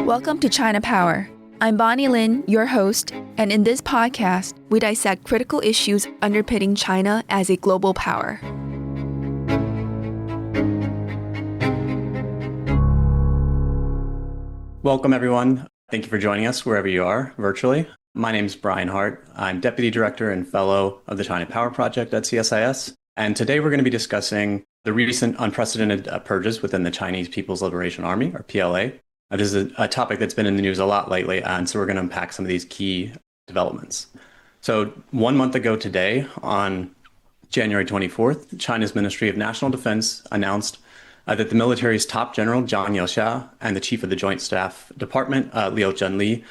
Welcome to China Power. I'm Bonny Lin, your host, and in this podcast, we dissect critical issues underpinning China as a global power. Welcome, everyone. Thank you for joining us wherever you are virtually. My name is Brian Hart. I'm Deputy Director and Fellow of the China Power Project at CSIS. And today we're going to be discussing the recent unprecedented purges within the Chinese People's Liberation Army, or PLA. This is a topic that's been in the news a lot lately, and so we're going to unpack some of these key developments. So 1 month ago today, on January 24th, China's Ministry of National Defense announced that the military's top general, Zhang Youxia, and the chief of the Joint Staff Department, Liu Zhenli,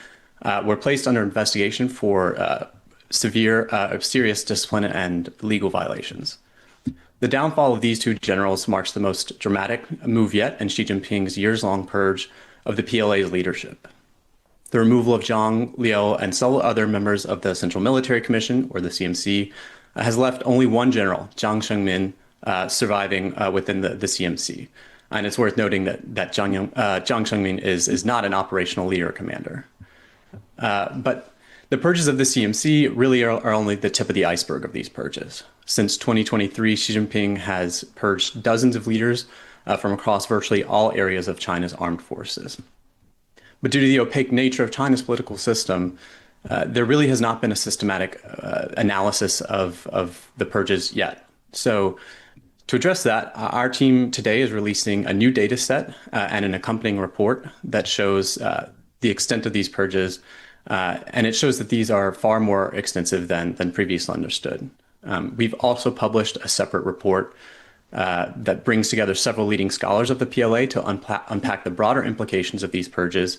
were placed under investigation for serious discipline and legal violations. The downfall of these two generals marks the most dramatic move yet in Xi Jinping's years-long purge of the PLA's leadership. The removal of Zhang, Liu, and several other members of the Central Military Commission, or the CMC, has left only one general, Jiang Shengmin, surviving within the CMC. And it's worth noting that Jiang Shengmin is not an operational leader or commander. But the purges of the CMC really are only the tip of the iceberg of these purges. Since 2023, Xi Jinping has purged dozens of leaders from across virtually all areas of China's armed forces. But due to the opaque nature of China's political system, there really has not been a systematic analysis of the purges yet. So to address that, our team today is releasing a new data set and an accompanying report that shows the extent of these purges, and it shows that these are far more extensive than previously understood. We've also published a separate report that brings together several leading scholars of the PLA to unpack the broader implications of these purges,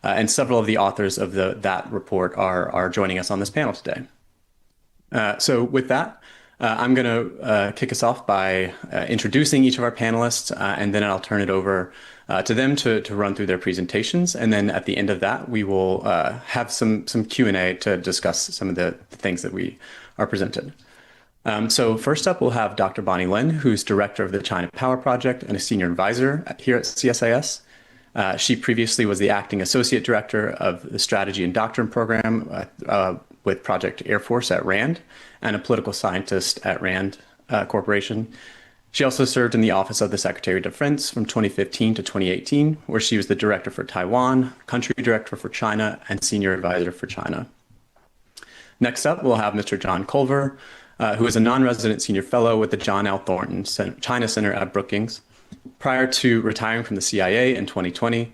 and several of the authors of that report are joining us on this panel today. So with that, I'm going to kick us off by introducing each of our panelists, and then I'll turn it over to them to run through their presentations. And then at the end of that, we will have some Q&A to discuss some of the things that we are presented. So first up, we'll have Dr. Bonny Lin, who's director of the China Power Project and a senior advisor here at CSIS. She previously was the acting associate director of the strategy and doctrine program with Project Air Force at RAND and a political scientist at RAND Corporation. She also served in the Office of the Secretary of Defense from 2015 to 2018, where she was the director for Taiwan, country director for China, and senior advisor for China. Next up, we'll have Mr. John Culver, who is a non-resident senior fellow with the John L. Thornton China Center at Brookings. Prior to retiring from the CIA in 2020,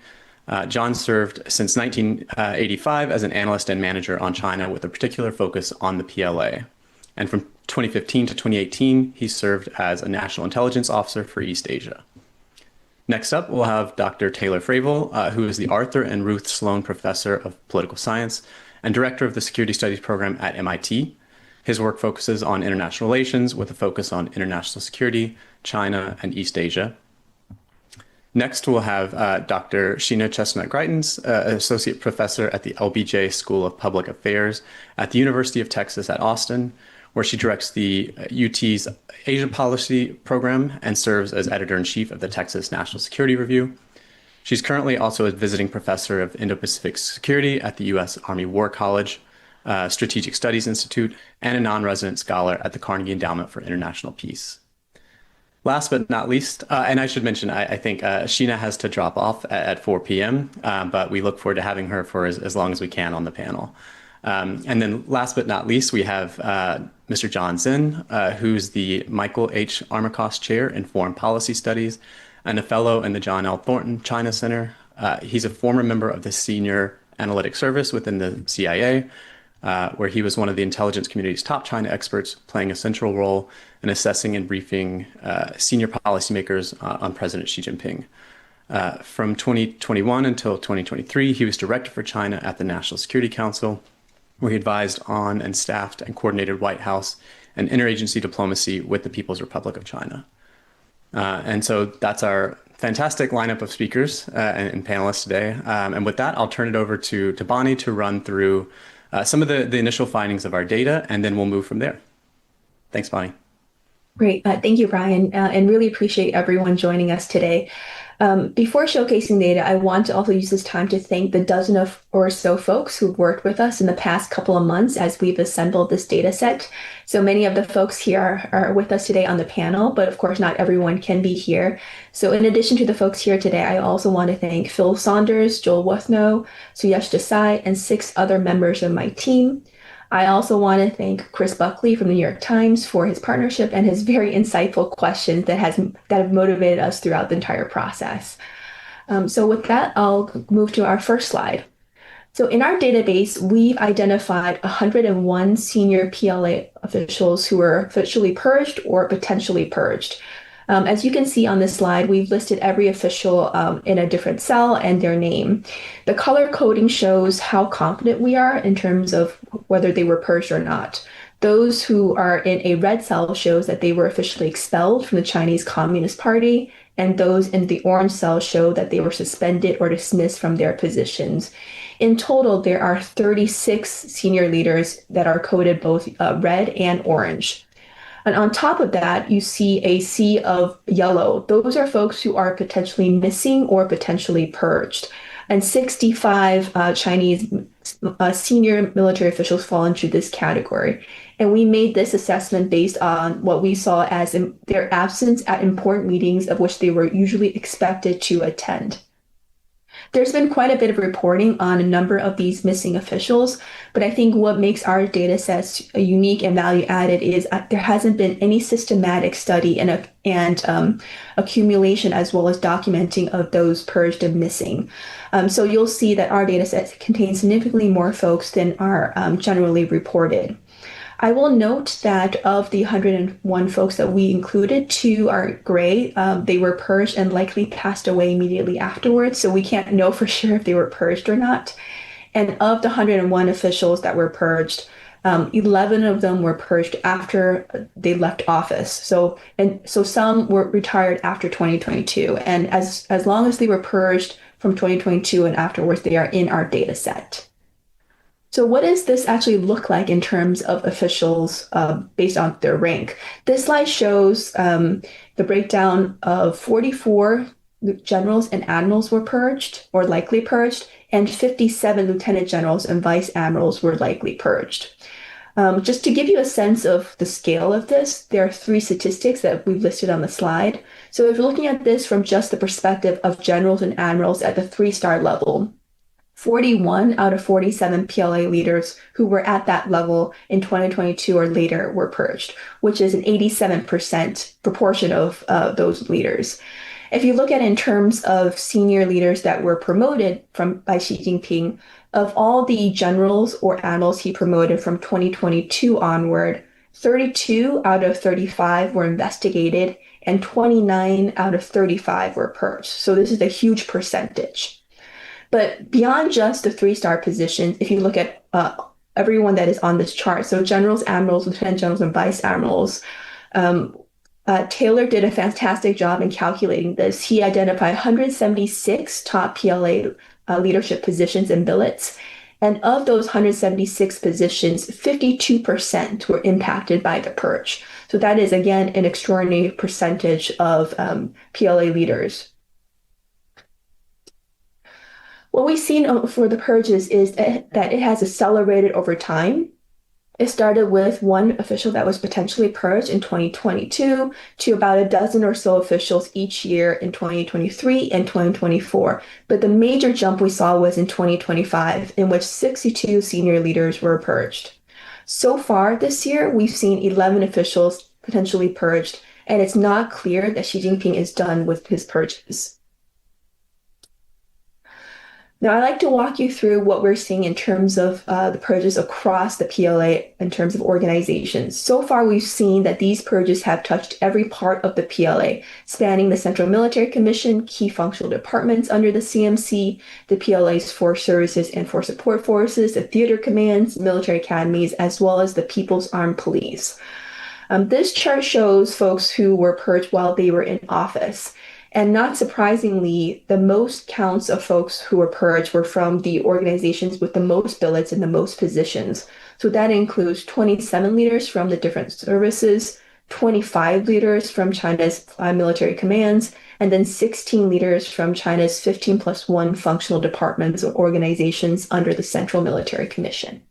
John served since 1985 as an analyst and manager on China with a particular focus on the PLA. And from 2015 to 2018, he served as a national intelligence officer for East Asia. Next up, we'll have Dr. Taylor Fravel, who is the Arthur and Ruth Sloan Professor of Political Science and Director of the Security Studies Program at MIT. His work focuses on international relations with a focus on international security, China, and East Asia. Next, we'll have Dr. Sheena Chestnut Greitens, Associate Professor at the LBJ School of Public Affairs at the University of Texas at Austin, where she directs the UT's Asia Policy Program and serves as Editor-in-Chief of the Texas National Security Review. She's currently also a visiting professor of Indo-Pacific Security at the U.S. Army War College, Strategic Studies Institute, and a non-resident scholar at the Carnegie Endowment for International Peace. Last but not least, and I should mention, I think Sheena has to drop off at 4 p.m., but we look forward to having her for as long as we can on the panel. And then last but not least, we have Mr. John Czin, who's the Michael H. Armacost Chair in Foreign Policy Studies and a fellow in the John L. Thornton China Center. He's a former member of the Senior Analytic Service within the CIA, where he was one of the intelligence community's top China experts, playing a central role in assessing and briefing senior policymakers on President Xi Jinping. From 2021 until 2023, he was director for China at the National Security Council, where he advised on and staffed and coordinated White House and interagency diplomacy with the People's Republic of China. And so that's our fantastic lineup of speakers and panelists today. And with that, I'll turn it over to Bonny to run through some of the initial findings of our data, and then we'll move from there. Thanks, Bonny. Great. Thank you, Brian, and really appreciate everyone joining us today. Before showcasing data, I want to also use this time to thank the dozen of or so folks who've worked with us in the past couple of months as we've assembled this data set. So many of the folks here are with us today on the panel, but of course not everyone can be here. So in addition to the folks here today, I also want to thank Phil Saunders, Joel Wuthnow, Suyesh Desai, and 6 other members of my team. I also want to thank Chris Buckley from the New York Times for his partnership and his very insightful questions that have motivated us throughout the entire process. So with that, I'll move to our first slide. So in our database, we've identified 101 senior PLA officials who were officially purged or potentially purged. As you can see on this slide, we've listed every official in a different cell and their name. The color coding shows how confident we are in terms of whether they were purged or not. Those who are in a red cell shows that they were officially expelled from the Chinese Communist Party, and those in the orange cell show that they were suspended or dismissed from their positions. In total, there are 36 senior leaders that are coded both red and orange. And on top of that, you see a sea of yellow. Those are folks who are potentially missing or potentially purged. And 65 Chinese senior military officials fall into this category. And we made this assessment based on what we saw as their absence at important meetings of which they were usually expected to attend. There's been quite a bit of reporting on a number of these missing officials, but I think what makes our data sets unique and value added is there hasn't been any systematic study and accumulation as well as documenting of those purged and missing. So you'll see that our data sets contain significantly more folks than are generally reported. I will note that of the 101 folks that we included, 2 are gray. They were purged and likely passed away immediately afterwards, so we can't know for sure if they were purged or not. And of the 101 officials that were purged, 11 of them were purged after they left office. So some were retired after 2022, and as long as they were purged from 2022 and afterwards, they are in our data set. So what does this actually look like in terms of officials based on their rank? This slide shows the breakdown of 44 generals and admirals were purged or likely purged, and 57 lieutenant generals and vice admirals were likely purged. Just to give you a sense of the scale of this, there are 3 statistics that we've listed on the slide. So if you're looking at this from just the perspective of generals and admirals at the 3-star level, 41 out of 47 PLA leaders who were at that level in 2022 or later were purged, which is an 87% proportion of those leaders. If you look at it in terms of senior leaders that were promoted by Xi Jinping, of all the generals or admirals he promoted from 2022 onward, 32 out of 35 were investigated and 29 out of 35 were purged. So this is a huge percentage. But beyond just the 3-star positions, if you look at everyone that is on this chart, so generals, admirals, lieutenant generals, and vice admirals, Taylor did a fantastic job in calculating this. He identified 176 top PLA leadership positions and billets. And of those 176 positions, 52% were impacted by the purge. So that is, again, an extraordinary percentage of PLA leaders. What we've seen for the purges is that it has accelerated over time. It started with 1 official that was potentially purged in 2022 to about a dozen or so officials each year in 2023 and 2024. But the major jump we saw was in 2025, in which 62 senior leaders were purged. So far this year, we've seen 11 officials potentially purged, and it's not clear that Xi Jinping is done with his purges. Now, I'd like to walk you through what we're seeing in terms of the purges across the PLA in terms of organizations. So far, we've seen that these purges have touched every part of the PLA, spanning the Central Military Commission, key functional departments under the CMC, the PLA's force services and force support forces, the theater commands, military academies, as well as the People's Armed Police. This chart shows folks who were purged while they were in office. And not surprisingly, the most counts of folks who were purged were from the organizations with the most billets and the most positions. So that includes 27 leaders from the different services, 25 leaders from China's military commands, and then 16 leaders from China's 15+1 functional departments or organizations under the Central Military Commission.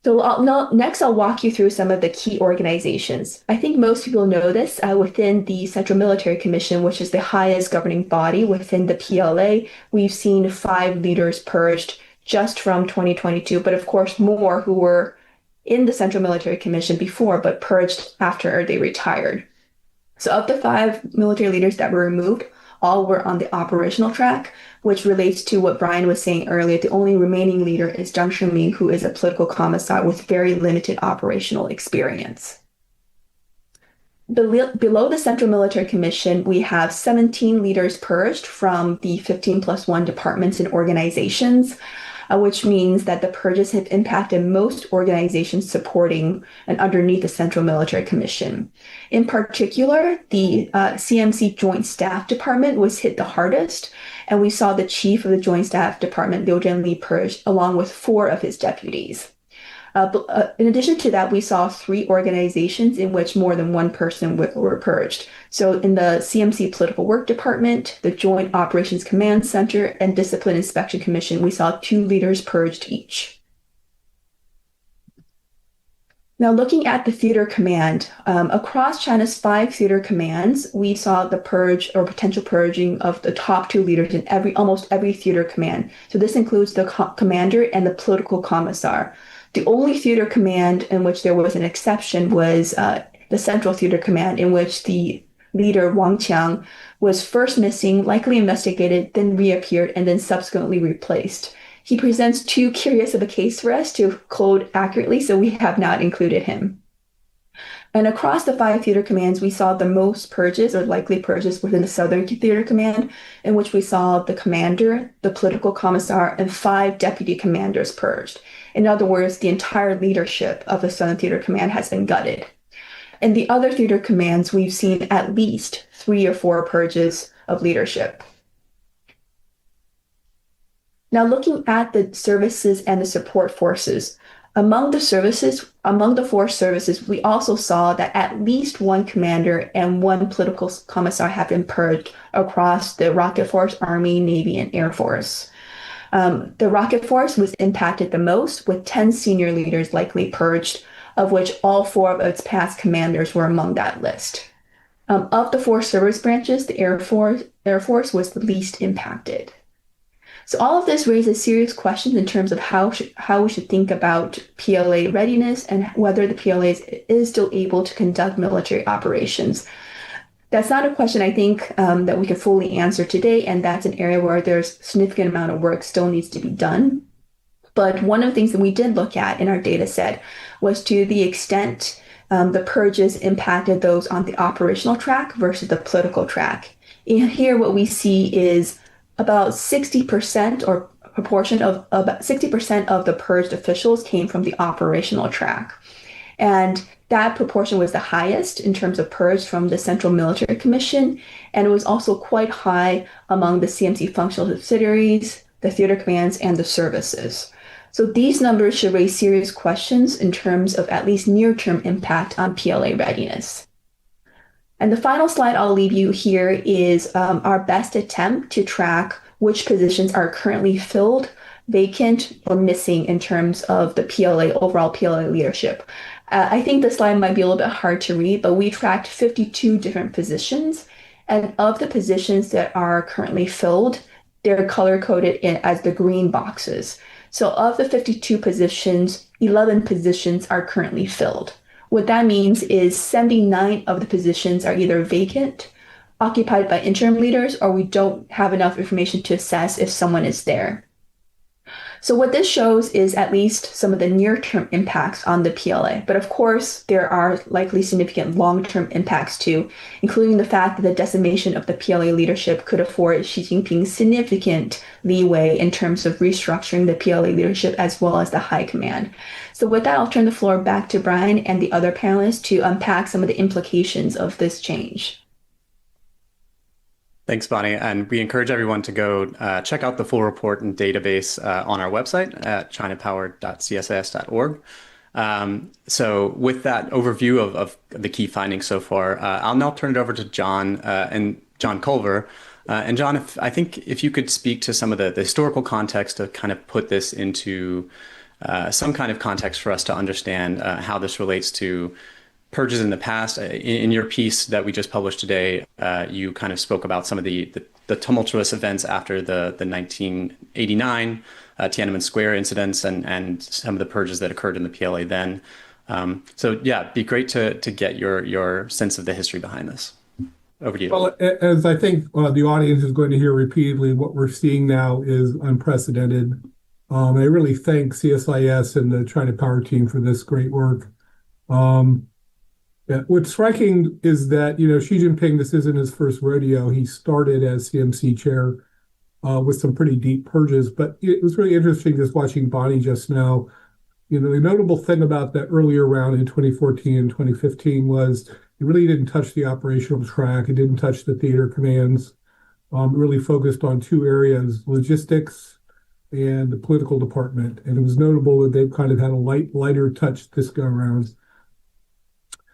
So next, I'll walk you through some of the key organizations. I think most people know this. Within the Central Military Commission, which is the highest governing body within the PLA, we've seen 5 leaders purged just from 2022, but of course more who were in the Central Military Commission before, but purged after they retired. So of the 5 military leaders that were removed, all were on the operational track, which relates to what Brian was saying earlier. The only remaining leader is Zhang Shiming, who is a political commissar with very limited operational experience. Below the Central Military Commission, we have 17 leaders purged from the 15+1 departments and organizations, which means that the purges have impacted most organizations supporting and underneath the Central Military Commission. In particular, the CMC Joint Staff Department was hit the hardest, and we saw the chief of the Joint Staff Department, Liu Zhenli, purged along with 4 of his deputies. In addition to that, we saw 3 organizations in which more than 1 person were purged. So in the CMC Political Work Department, the Joint Operations Command Center, and Discipline Inspection Commission, we saw 2 leaders purged each. Now, looking at the theater command, across China's 5 theater commands, we saw the purge or potential purging of the top 2 leaders in almost every theater command. So this includes the commander and the political commissar. The only theater command in which there was an exception was the Central Theater Command, in which the leader, Wang Qiang, was first missing, likely investigated, then reappeared, and then subsequently replaced. He presents too curious of a case for us to code accurately, so we have not included him. And across the 5 theater commands, we saw the most purges or likely purges within the Southern Theater Command, in which we saw the commander, the political commissar, and 5 deputy commanders purged. In other words, the entire leadership of the Southern Theater Command has been gutted. In the other theater commands, we've seen at least 3 or 4 purges of leadership. Now, looking at the services and the support forces, among the 4 services, we also saw that at least 1 commander and 1 political commissar have been purged across the Rocket Force, Army, Navy, and Air Force. The Rocket Force was impacted the most, with 10 senior leaders likely purged, of which all 4 of its past commanders were among that list. Of the 4 service branches, the Air Force was the least impacted. So all of this raises serious questions in terms of how we should think about PLA readiness and whether the PLA is still able to conduct military operations. That's not a question I think that we can fully answer today, and that's an area where there's a significant amount of work still needs to be done. But one of the things that we did look at in our data set was to the extent the purges impacted those on the operational track versus the political track. And here what we see is about 60% or proportion of about 60% of the purged officials came from the operational track. And that proportion was the highest in terms of purge from the Central Military Commission, and it was also quite high among the CMC functional subsidiaries, the theater commands, and the services. So these numbers should raise serious questions in terms of at least near-term impact on PLA readiness. And the final slide I'll leave you here is our best attempt to track which positions are currently filled, vacant, or missing in terms of the PLA, overall PLA leadership. I think the slide might be a little bit hard to read, but we tracked 52 different positions. And of the positions that are currently filled, they're color-coded as the green boxes. So of the 52 positions, 11 positions are currently filled. What that means is 79 of the positions are either vacant, occupied by interim leaders, or we don't have enough information to assess if someone is there. So what this shows is at least some of the near-term impacts on the PLA. But of course, there are likely significant long-term impacts too, including the fact that the decimation of the PLA leadership could afford Xi Jinping significant leeway in terms of restructuring the PLA leadership as well as the high command. So with that, I'll turn the floor back to Brian and the other panelists to unpack some of the implications of this change. Thanks, Bonnie. And we encourage everyone to go check out the full report and database on our website at chinapower.csis.org. So with that overview of the key findings so far, I'll now turn it over to John and John Culver. And John, I think if you could speak to some of the historical context to kind of put this into some kind of context for us to understand how this relates to purges in the past. In your piece that we just published today, you kind of spoke about some of the tumultuous events after the 1989 Tiananmen Square incidents and some of the purges that occurred in the PLA then. So yeah, it'd be great to get your sense of the history behind this. Over to you. Well, as I think the audience is going to hear repeatedly, what we're seeing now is unprecedented. I really thank CSIS and the China Power team for this great work. What's striking is that, Xi Jinping, this isn't his first rodeo. He started as CMC chair with some pretty deep purges, but it was really interesting just watching Bonny just now. The notable thing about that earlier round in 2014 and 2015 was it really didn't touch the operational track. It didn't touch the theater commands. It really focused on two areas, logistics and the political department. And it was notable that they've kind of had a lighter touch this go around.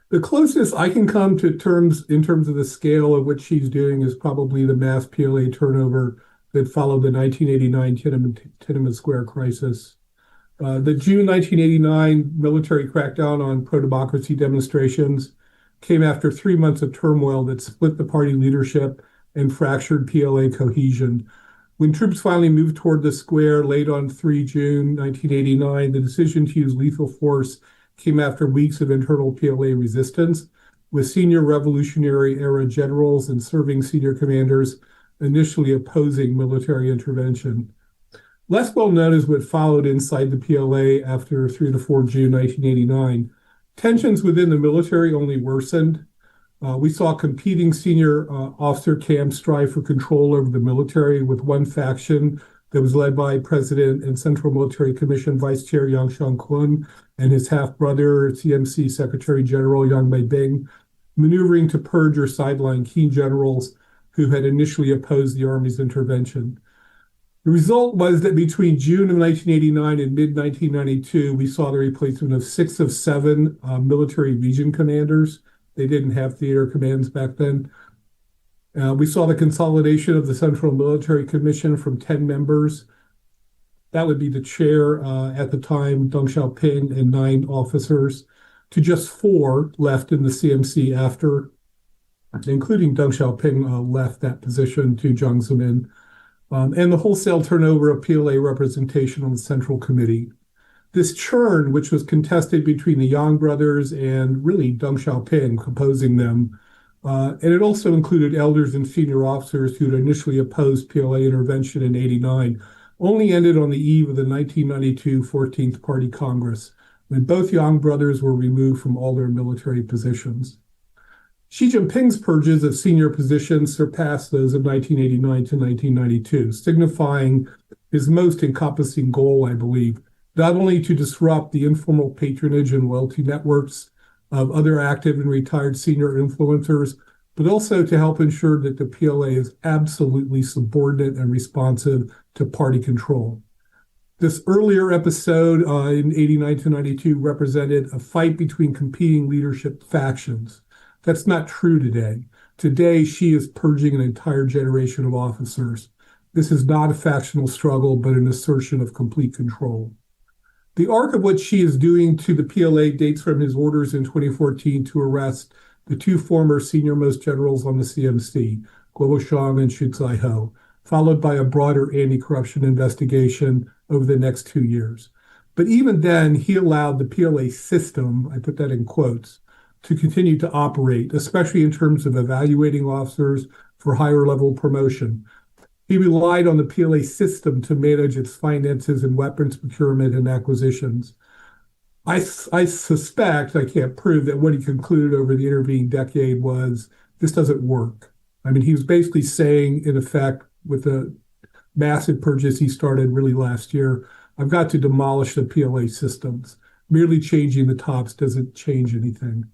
The closest I can come to terms in terms of the scale of what she's doing is probably the mass PLA turnover that followed the 1989 Tiananmen Square crisis. The June 1989 military crackdown on pro-democracy demonstrations came after 3 months of turmoil that split the party leadership and fractured PLA cohesion. When troops finally moved toward the square late on 3 June 1989, the decision to use lethal force came after weeks of internal PLA resistance, with senior Revolutionary-era generals and serving senior commanders initially opposing military intervention. Less well known is what followed inside the PLA after 3 to 4 June 1989. Tensions within the military only worsened. We saw competing senior officer camps strive for control over the military, with one faction that was led by President and Central Military Commission Vice Chair Yang Shangkun and his half-brother, CMC Secretary General Yang Meibing, maneuvering to purge or sideline key generals who had initially opposed the Army's intervention. The result was that between June of 1989 and mid-1992, we saw the replacement of 6 of 7 military region commanders. They didn't have theater commands back then. We saw the consolidation of the Central Military Commission from 10 members. That would be the chair at the time, Deng Xiaoping, and 9 officers, to just 4 left in the CMC after, including Deng Xiaoping left that position to Jiang Zemin, and the wholesale turnover of PLA representation on the Central Committee. This churn, which was contested between the Yang brothers and really Deng Xiaoping opposing them, and it also included elders and senior officers who had initially opposed PLA intervention in '89, only ended on the eve of the 1992 14th Party Congress, when both Yang brothers were removed from all their military positions. Xi Jinping's purges of senior positions surpassed those of 1989 to 1992, signifying his most encompassing goal, I believe, not only to disrupt the informal patronage and loyalty networks of other active and retired senior influencers, but also to help ensure that the PLA is absolutely subordinate and responsive to party control. This earlier episode in '89 to '92 represented a fight between competing leadership factions. That's not true today. Today, Xi is purging an entire generation of officers. This is not a factional struggle, but an assertion of complete control. The arc of what Xi is doing to the PLA dates from his orders in 2014 to arrest the 2 former senior-most generals on the CMC, Guo Shang and Xu Zaihe, followed by a broader anti-corruption investigation over the next 2 years. But even then, he allowed the PLA system, I put that in quotes, to continue to operate, especially in terms of evaluating officers for higher level promotion. He relied on the PLA system to manage its finances and weapons procurement and acquisitions. I suspect, I can't prove, that what he concluded over the intervening decade was this doesn't work. I mean, he was basically saying, in effect, with the massive purges he started really last year, I've got to demolish the PLA systems. Merely changing the tops doesn't change anything.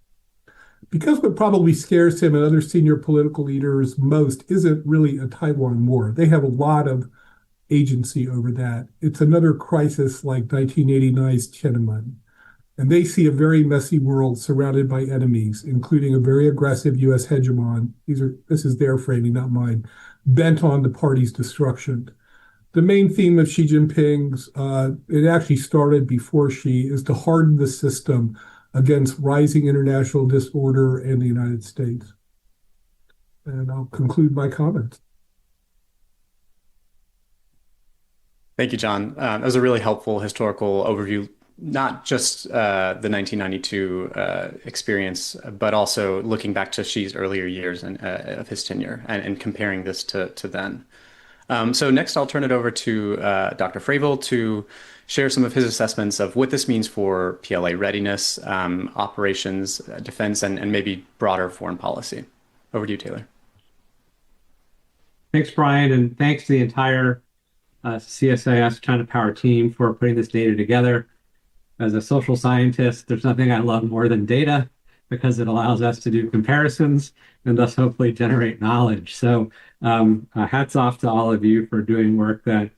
Because what probably scares him and other senior political leaders most isn't really a Taiwan war. They have a lot of agency over that. It's another crisis like 1989's Tiananmen. And they see a very messy world surrounded by enemies, including a very aggressive U.S. hegemon. This is their framing, not mine, bent on the party's destruction. The main theme of Xi Jinping's, it actually started before Xi, is to harden the system against rising international disorder in the United States. And I'll conclude my comments. Thank you, John. That was a really helpful historical overview, not just the 1992 experience, but also looking back to Xi's earlier years of his tenure and comparing this to then. So next, I'll turn it over to Dr. Fravel to share some of his assessments of what this means for PLA readiness, operations, defense, and maybe broader foreign policy. Over to you, Taylor. Thanks, Brian, and thanks to the entire CSIS China Power team for putting this data together. As a social scientist, there's nothing I love more than data because it allows us to do comparisons and thus hopefully generate knowledge. So hats off to all of you for doing work that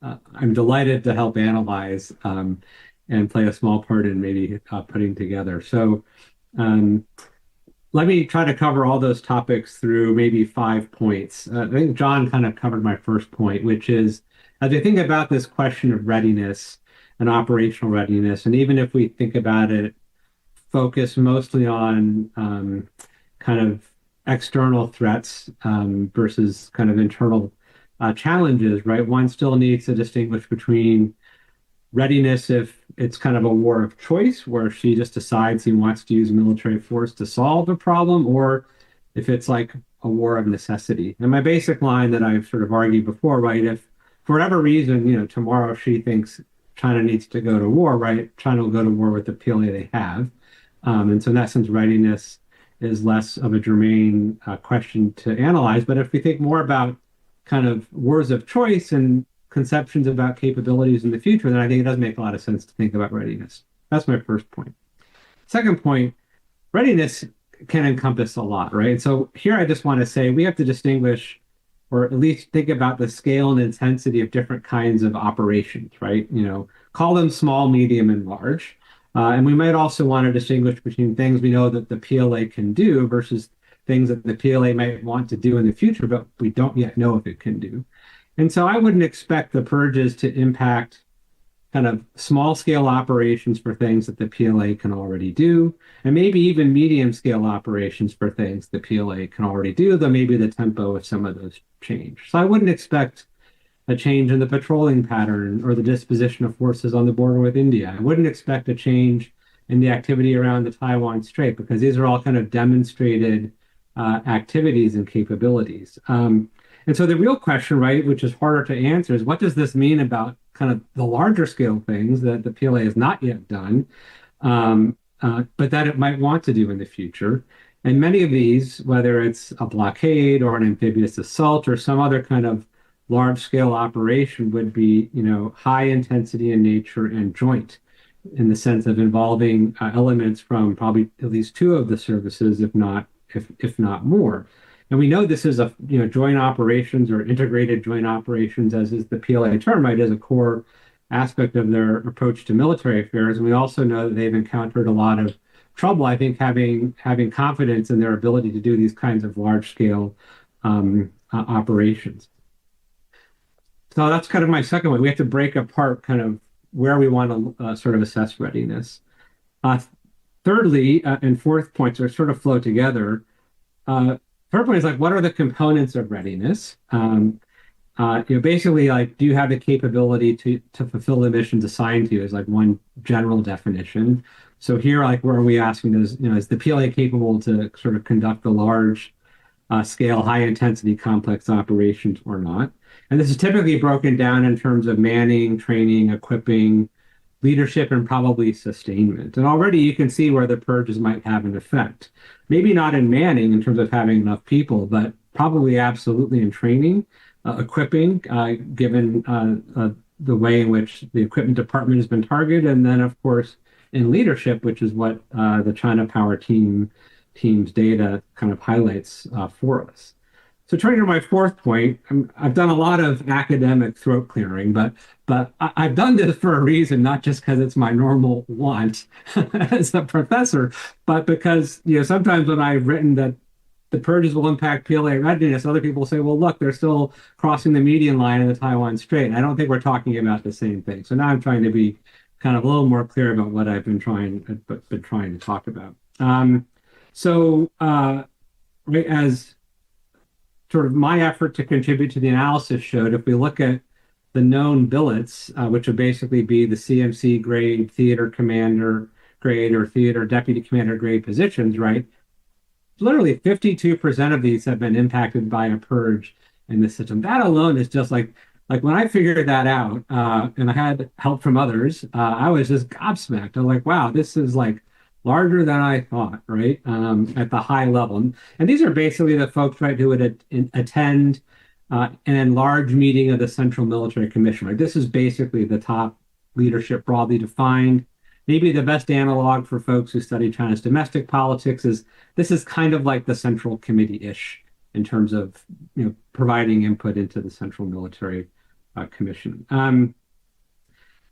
I'm delighted to help analyze and play a small part in maybe putting together. So let me try to cover all those topics through maybe 5 points. I think John kind of covered my first point, which is, as we think about this question of readiness and operational readiness, and even if we think about it, focus mostly on kind of external threats versus kind of internal challenges, right? One still needs to distinguish between readiness if it's kind of a war of choice, where Xi just decides he wants to use military force to solve a problem, or if it's like a war of necessity. And my basic line that I've sort of argued before, right? If for whatever reason, tomorrow Xi thinks China needs to go to war, right? China will go to war with the PLA they have. And so in that sense, readiness is less of a germane question to analyze. But if we think more about kind of wars of choice and conceptions about capabilities in the future, then I think it does make a lot of sense to think about readiness. That's my first point. Second point, readiness can encompass a lot, right? So here I just want to say we have to distinguish, or at least think about the scale and intensity of different kinds of operations, right? Call them small, medium, and large. And we might also want to distinguish between things we know that the PLA can do versus things that the PLA might want to do in the future, but we don't yet know if it can do. And so I wouldn't expect the purges to impact kind of small scale operations for things that the PLA can already do, and maybe even medium scale operations for things the PLA can already do, though maybe the tempo of some of those change. So I wouldn't expect a change in the patrolling pattern or the disposition of forces on the border with India. I wouldn't expect a change in the activity around the Taiwan Strait, because these are all kind of demonstrated activities and capabilities. And so the real question, right, which is harder to answer, is what does this mean about kind of the larger scale things that the PLA has not yet done, but that it might want to do in the future? And many of these, whether it's a blockade or an amphibious assault or some other kind of large scale operation, would be, high intensity in nature and joint, in the sense of involving elements from probably at least two of the services, if not more. And we know this is a joint operations or integrated joint operations, as is the PLA term, right, as a core aspect of their approach to military affairs. And we also know that they've encountered a lot of trouble, I think, having confidence in their ability to do these kinds of large scale operations. So that's kind of my second one. We have to break apart kind of where we want to sort of assess readiness. Thirdly, and fourth points are sort of flow together. Third point is like, what are the components of readiness? Basically, like, do you have the capability to fulfill the missions assigned to you? Is like one general definition. So here, like, where are we asking is the PLA capable to sort of conduct the large scale, high intensity, complex operations or not? And this is typically broken down in terms of manning, training, equipping, leadership, and probably sustainment. And already you can see where the purges might have an effect. Maybe not in manning in terms of having enough people, but probably absolutely in training, equipping, given the way in which the equipment department has been targeted. And then, of course, in leadership, which is what the China Power team's data kind of highlights for us. So turning to my fourth point, I've done a lot of academic throat clearing, but I've done this for a reason, not just because it's my normal want as a professor, but because sometimes when I've written that the purges will impact PLA readiness, other people say, well, look, they're still crossing the median line in the Taiwan Strait. And I don't think we're talking about the same thing. So now I'm trying to be kind of a little more clear about what I've been trying to talk about. Right, as sort of my effort to contribute to the analysis showed, if we look at the known billets, which would basically be the CMC grade, theater commander grade, or theater deputy commander grade positions, right? Literally 52% of these have been impacted by a purge in the system. That alone is just like when I figured that out, and I had help from others, I was just gobsmacked. I'm like, wow, this is like larger than I thought, right? At the high level. And these are basically the folks, right, who would attend an enlarged meeting of the Central Military Commission, right? This is basically the top leadership broadly defined. Maybe the best analog for folks who study China's domestic politics is this is kind of like the Central Committee-ish in terms of providing input into the Central Military Commission.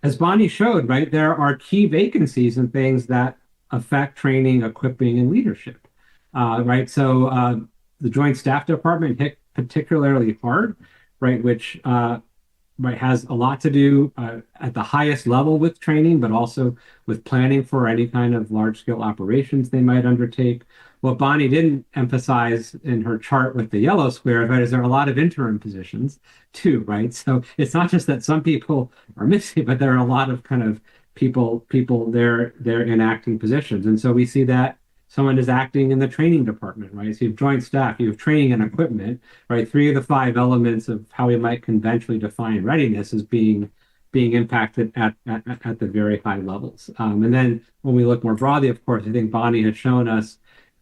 As Bonny showed, right, there are key vacancies and things that affect training, equipping, and leadership, right? So the Joint Staff Department hit particularly hard, right, which right, has a lot to do at the highest level with training, but also with planning for any kind of large-scale operations they might undertake. What Bonny didn't emphasize in her chart with the yellow square, right, is there are a lot of interim positions too, right? So it's not just that some people are missing, but there are a lot of kind of people they're in acting positions. And so we see that someone is acting in the training department, right? So you have joint staff, you have training and equipment, right? 3 of the 5 elements of how we might conventionally define readiness is being impacted at the very high levels. And then when we look more broadly, of course, I think Bonny had shown us,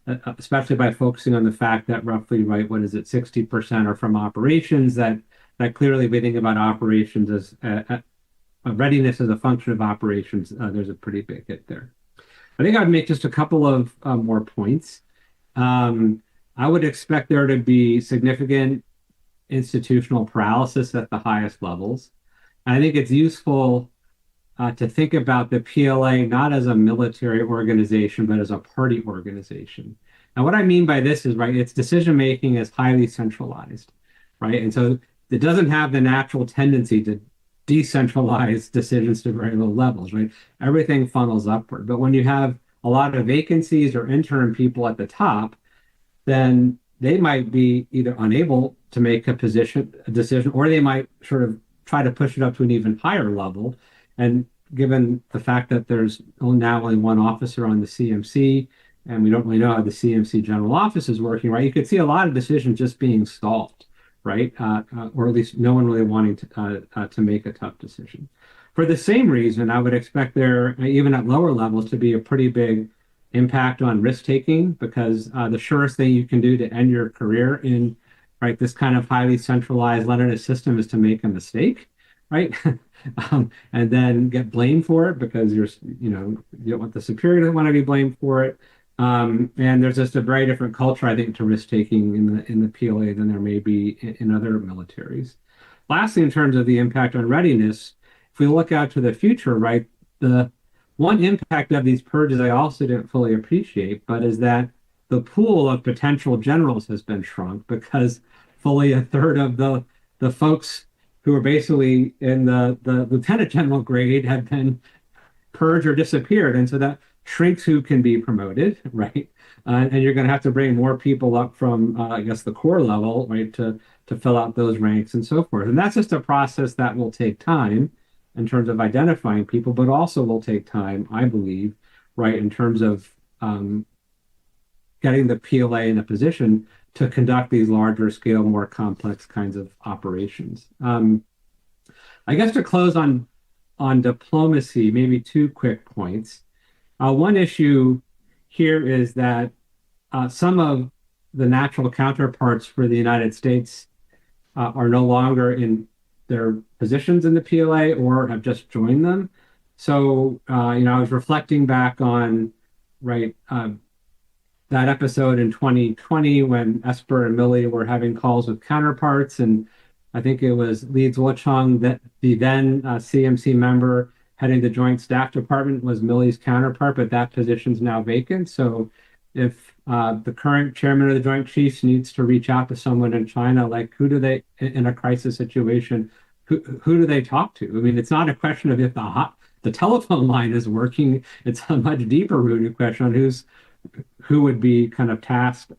especially by focusing on the fact that roughly, right, 60% are from operations, that clearly we think about operations as readiness as a function of operations, there's a pretty big hit there. I think I'd make just a couple of more points. I would expect there to be significant institutional paralysis at the highest levels. And I think it's useful to think about the PLA not as a military organization, but as a party organization. And what I mean by this is, right, its decision-making is highly centralized, right? And so it doesn't have the natural tendency to decentralize decisions to very low levels, right? Everything funnels upward. But when you have a lot of vacancies or interim people at the top, then they might be either unable to make a decision, or they might sort of try to push it up to an even higher level. And given the fact that there's now only one officer on the CMC, and we don't really know how the CMC general office is working, right? You could see a lot of decisions just being stalled, right? Or at least no one really wanting to make a tough decision. For the same reason, I would expect there, even at lower levels, to be a pretty big impact on risk-taking, because the surest thing you can do to end your career in, right, this kind of highly centralized Leninist system is to make a mistake, right? And then get blamed for it because you don't want the superior to want to be blamed for it. And there's just a very different culture, I think, to risk-taking in the PLA than there may be in other militaries. Lastly, in terms of the impact on readiness, if we look out to the future, right, the one impact of these purges I also didn't fully appreciate, but is that the pool of potential generals has been shrunk because fully a third of the folks who are basically in the lieutenant general grade have been purged or disappeared. And so that shrinks who can be promoted, right? And you're going to have to bring more people up from, I guess, the core level, right, to fill out those ranks and so forth. And that's just a process that will take time in terms of identifying people, but also will take time, I believe, right, in terms of getting the PLA in a position to conduct these larger scale, more complex kinds of operations. I guess to close on diplomacy, maybe 2 quick points. One issue here is that some of the natural counterparts for the United States are no longer in their positions in the PLA or have just joined them. So, I was reflecting back on, right, that episode in 2020 when Esper and Millie were having calls with counterparts, and I think it was Li Zuocheng, that the then CMC member heading the Joint Staff Department, was Millie's counterpart, but that position's now vacant. So if the current chairman of the Joint Chiefs needs to reach out to someone in China, like who do they, in a crisis situation, who do they talk to? I mean, it's not a question of if the telephone line is working. It's a much deeper rooted question on who would be kind of tasked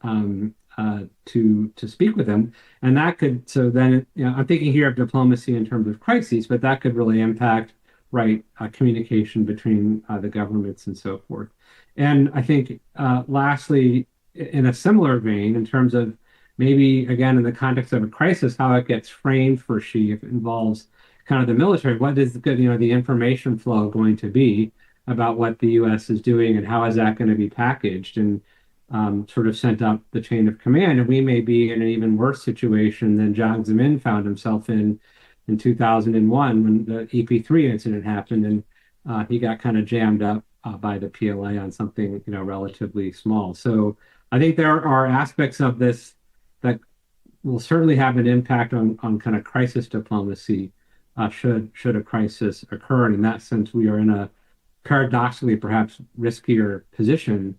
to speak with them. And that could, so then, I'm thinking here of diplomacy in terms of crises, but that could really impact, right, communication between the governments and so forth. And I think, lastly, in a similar vein, in terms of maybe, again, in the context of a crisis, how it gets framed for Xi, if it involves kind of the military, what is the information flow going to be about what the U.S. is doing, and how is that going to be packaged and sort of sent up the chain of command? And we may be in an even worse situation than Jiang Zemin found himself in 2001 when the EP3 incident happened, and he got kind of jammed up by the PLA on something relatively small. So I think there are aspects of this that will certainly have an impact on kind of crisis diplomacy should a crisis occur. And in that sense, we are in a paradoxically perhaps riskier position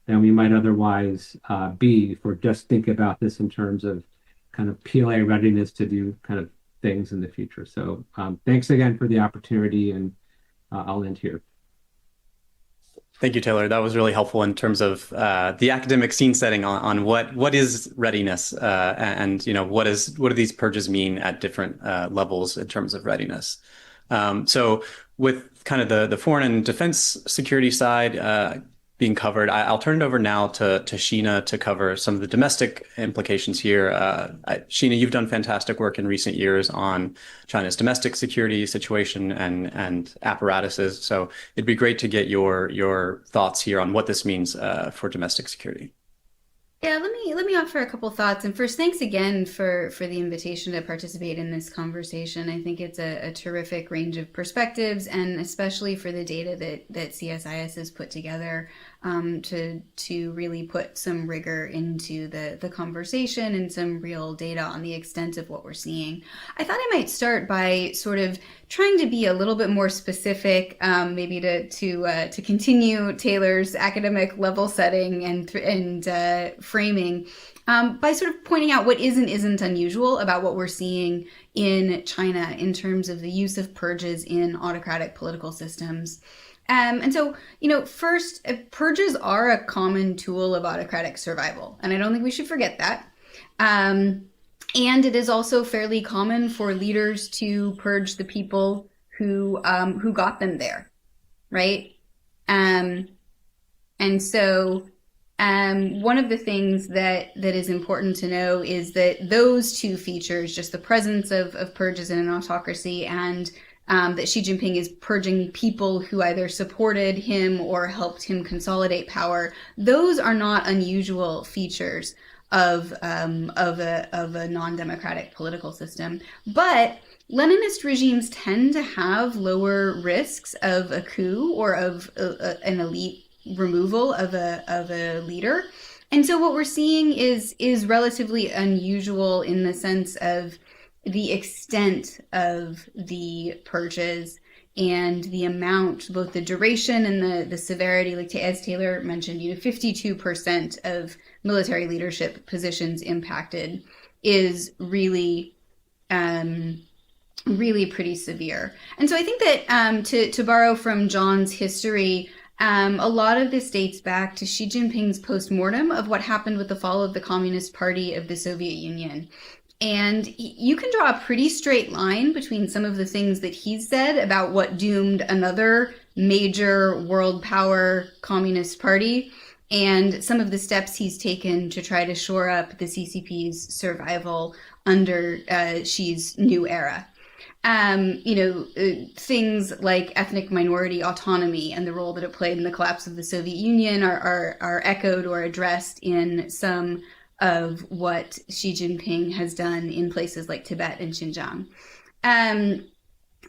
than we might otherwise be if we just think about this in terms of kind of PLA readiness to do kind of things in the future. So thanks again for the opportunity, and I'll end here. Thank you, Taylor. That was really helpful in terms of the academic scene setting on what is readiness, and what do these purges mean at different levels in terms of readiness. So with kind of the foreign and defense security side being covered, I'll turn it over now to Sheena to cover some of the domestic implications here. Sheena, you've done fantastic work in recent years on China's domestic security situation and apparatuses. So it'd be great to get your thoughts here on what this means for domestic security. Yeah, let me offer a couple thoughts. And first, thanks again for the invitation to participate in this conversation. I think it's a terrific range of perspectives, and especially for the data that CSIS has put together to really put some rigor into the conversation and some real data on the extent of what we're seeing. I thought I might start by sort of trying to be a little bit more specific, maybe to continue Taylor's academic level setting and framing, by sort of pointing out what is and isn't unusual about what we're seeing in China in terms of the use of purges in autocratic political systems. And so, first, purges are a common tool of autocratic survival, and I don't think we should forget that. And it is also fairly common for leaders to purge the people who got them there, right? And so one of the things that is important to know is that those two features, just the presence of purges in an autocracy and that Xi Jinping is purging people who either supported him or helped him consolidate power, those are not unusual features of a non-democratic political system. But Leninist regimes tend to have lower risks of a coup or of an elite removal of a leader. And so what we're seeing is relatively unusual in the sense of the extent of the purges and the amount, both the duration and the severity, like as Taylor mentioned, 52% of military leadership positions impacted is really pretty severe. And so I think that to borrow from John's history, a lot of this dates back to Xi Jinping's postmortem of what happened with the fall of the Communist Party of the Soviet Union. And you can draw a pretty straight line between some of the things that he's said about what doomed another major world power communist party and some of the steps he's taken to try to shore up the CCP's survival under Xi's new era. Things like ethnic minority autonomy and the role that it played in the collapse of the Soviet Union are echoed or addressed in some of what Xi Jinping has done in places like Tibet and Xinjiang. And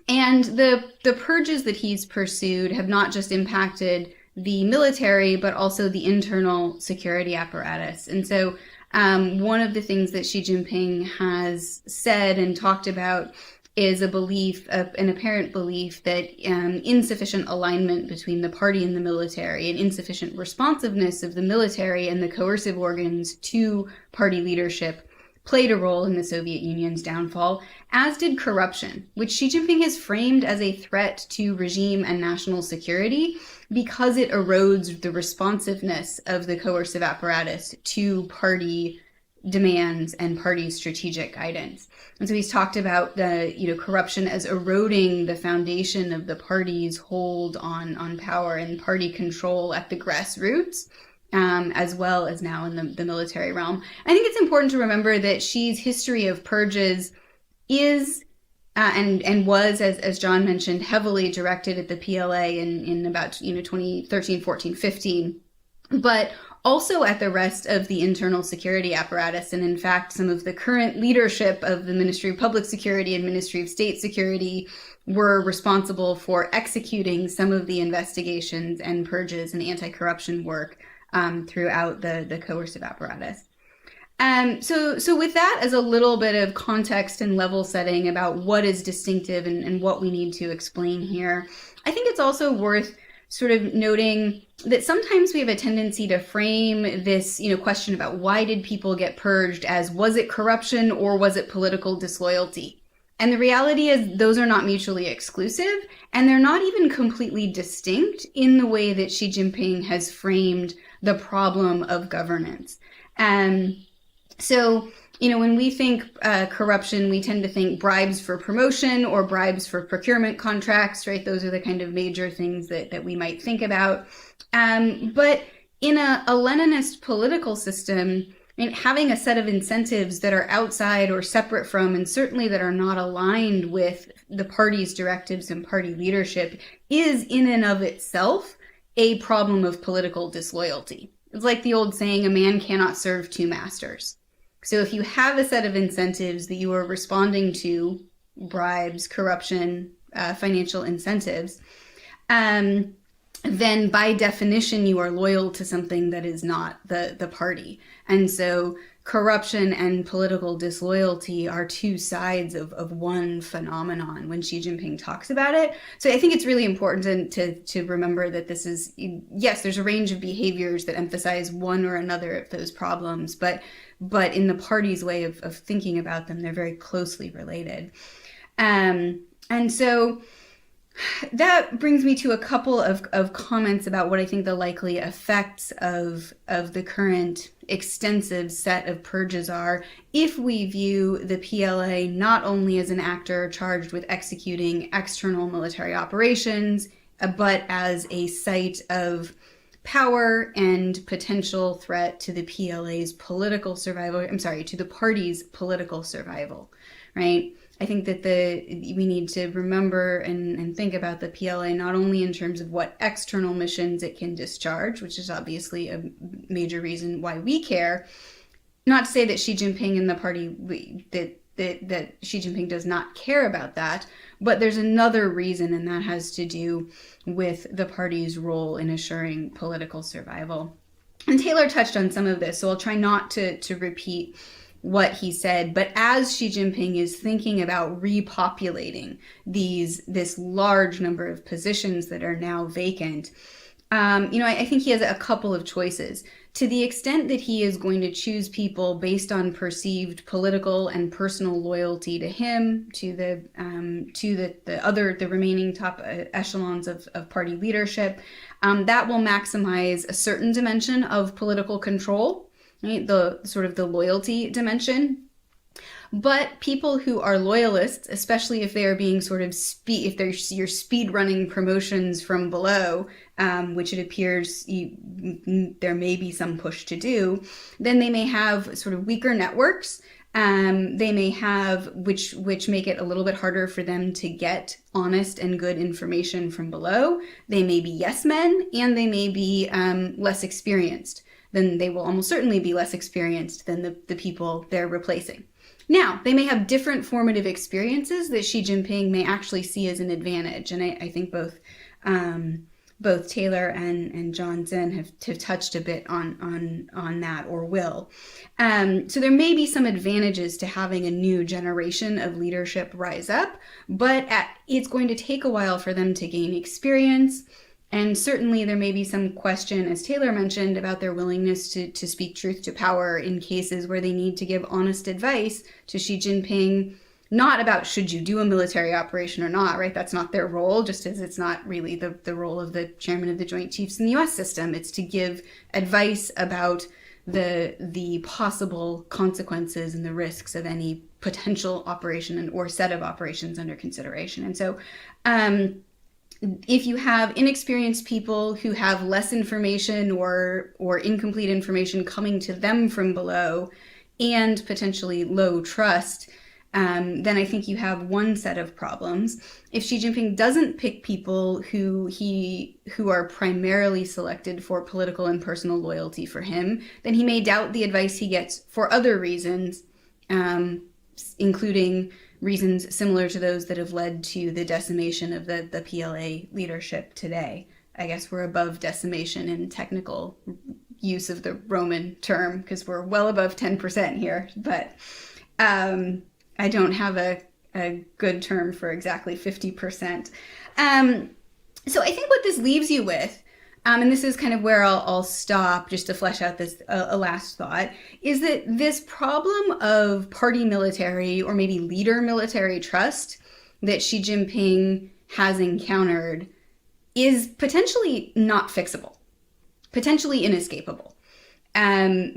the purges that he's pursued have not just impacted the military, but also the internal security apparatus. And so one of the things that Xi Jinping has said and talked about is a belief, an apparent belief that insufficient alignment between the party and the military and insufficient responsiveness of the military and the coercive organs to party leadership played a role in the Soviet Union's downfall, as did corruption, which Xi Jinping has framed as a threat to regime and national security because it erodes the responsiveness of the coercive apparatus to party demands and party strategic guidance. And so he's talked about the corruption as eroding the foundation of the party's hold on power and party control at the grassroots, as well as now in the military realm. I think it's important to remember that Xi's history of purges is and was, as John mentioned, heavily directed at the PLA in about 2013, 14, 15, but also at the rest of the internal security apparatus. And in fact, some of the current leadership of the Ministry of Public Security and Ministry of State Security were responsible for executing some of the investigations and purges and anti-corruption work throughout the coercive apparatus. So with that as a little bit of context and level setting about what is distinctive and what we need to explain here, I think it's also worth sort of noting that sometimes we have a tendency to frame this, question about why did people get purged as, was it corruption or was it political disloyalty? And the reality is those are not mutually exclusive, and they're not even completely distinct in the way that Xi Jinping has framed the problem of governance. So, when we think corruption, we tend to think bribes for promotion or bribes for procurement contracts, right? Those are the kind of major things that we might think about. But in a Leninist political system, having a set of incentives that are outside or separate from, and certainly that are not aligned with the party's directives and party leadership, is in and of itself a problem of political disloyalty. It's like the old saying, a man cannot serve two masters. So if you have a set of incentives that you are responding to, bribes, corruption, financial incentives, then by definition, you are loyal to something that is not the party. And so corruption and political disloyalty are two sides of one phenomenon when Xi Jinping talks about it. So I think it's really important to remember that this is, yes, there's a range of behaviors that emphasize one or another of those problems, but in the party's way of thinking about them, they're very closely related. And so that brings me to a couple of comments about what I think the likely effects of the current extensive set of purges are if we view the PLA not only as an actor charged with executing external military operations, but as a site of power and potential threat to the PLA's political survival, to the party's political survival, right? I think that we need to remember and think about the PLA not only in terms of what external missions it can discharge, which is obviously a major reason why we care. Not to say that Xi Jinping and the party, that Xi Jinping does not care about that, but there's another reason, and that has to do with the party's role in assuring political survival. And Taylor touched on some of this, so I'll try not to repeat what he said, but as Xi Jinping is thinking about repopulating this large number of positions that are now vacant, I think he has a couple of choices. To the extent that he is going to choose people based on perceived political and personal loyalty to him, to the remaining top echelons of party leadership, that will maximize a certain dimension of political control, right? The sort of the loyalty dimension. But people who are loyalists, especially if they are being you're speed running promotions from below, which it appears there may be some push to do, then they may have sort of weaker networks. They may have, which make it a little bit harder for them to get honest and good information from below. They may be yes men, and they may be less experienced. Then they will almost certainly be less experienced than the people they're replacing. Now, they may have different formative experiences that Xi Jinping may actually see as an advantage. And I think both both Taylor and John Czin have touched a bit on that, or will. So there may be some advantages to having a new generation of leadership rise up, but it's going to take a while for them to gain experience. And certainly there may be some question, as Taylor mentioned, about their willingness to speak truth to power in cases where they need to give honest advice to Xi Jinping, not about should you do a military operation or not, right? That's not their role, just as it's not really the role of the chairman of the Joint Chiefs in the US system. It's to give advice about the possible consequences and the risks of any potential operation or set of operations under consideration. And so if you have inexperienced people who have less information or incomplete information coming to them from below and potentially low trust, then I think you have one set of problems. If Xi Jinping doesn't pick people who are primarily selected for political and personal loyalty for him, then he may doubt the advice he gets for other reasons, including reasons similar to those that have led to the decimation of the PLA leadership today. I guess we're above decimation in technical use of the Roman term because we're well above 10% here, but I don't have a good term for exactly 50%. So I think what this leaves you with, and this is kind of where I'll stop just to flesh out this a last thought, is that this problem of party military or maybe leader military trust that Xi Jinping has encountered is potentially not fixable, potentially inescapable.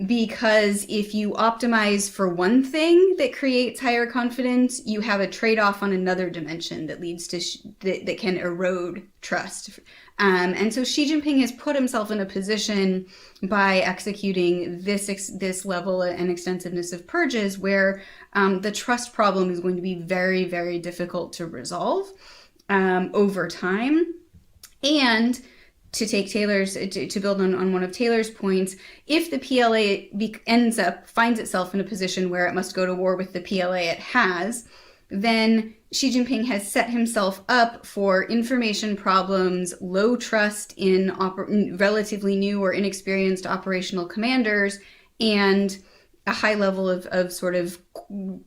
Because if you optimize for one thing that creates higher confidence, you have a trade-off on another dimension that leads to that can erode trust. And so Xi Jinping has put himself in a position by executing this level and extensiveness of purges where the trust problem is going to be very, very difficult to resolve over time. And to take to build on one of Taylor's points, if the PLA finds itself in a position where it must go to war with the PLA it has, then Xi Jinping has set himself up for information problems, low trust in relatively new or inexperienced operational commanders, and a high level of sort of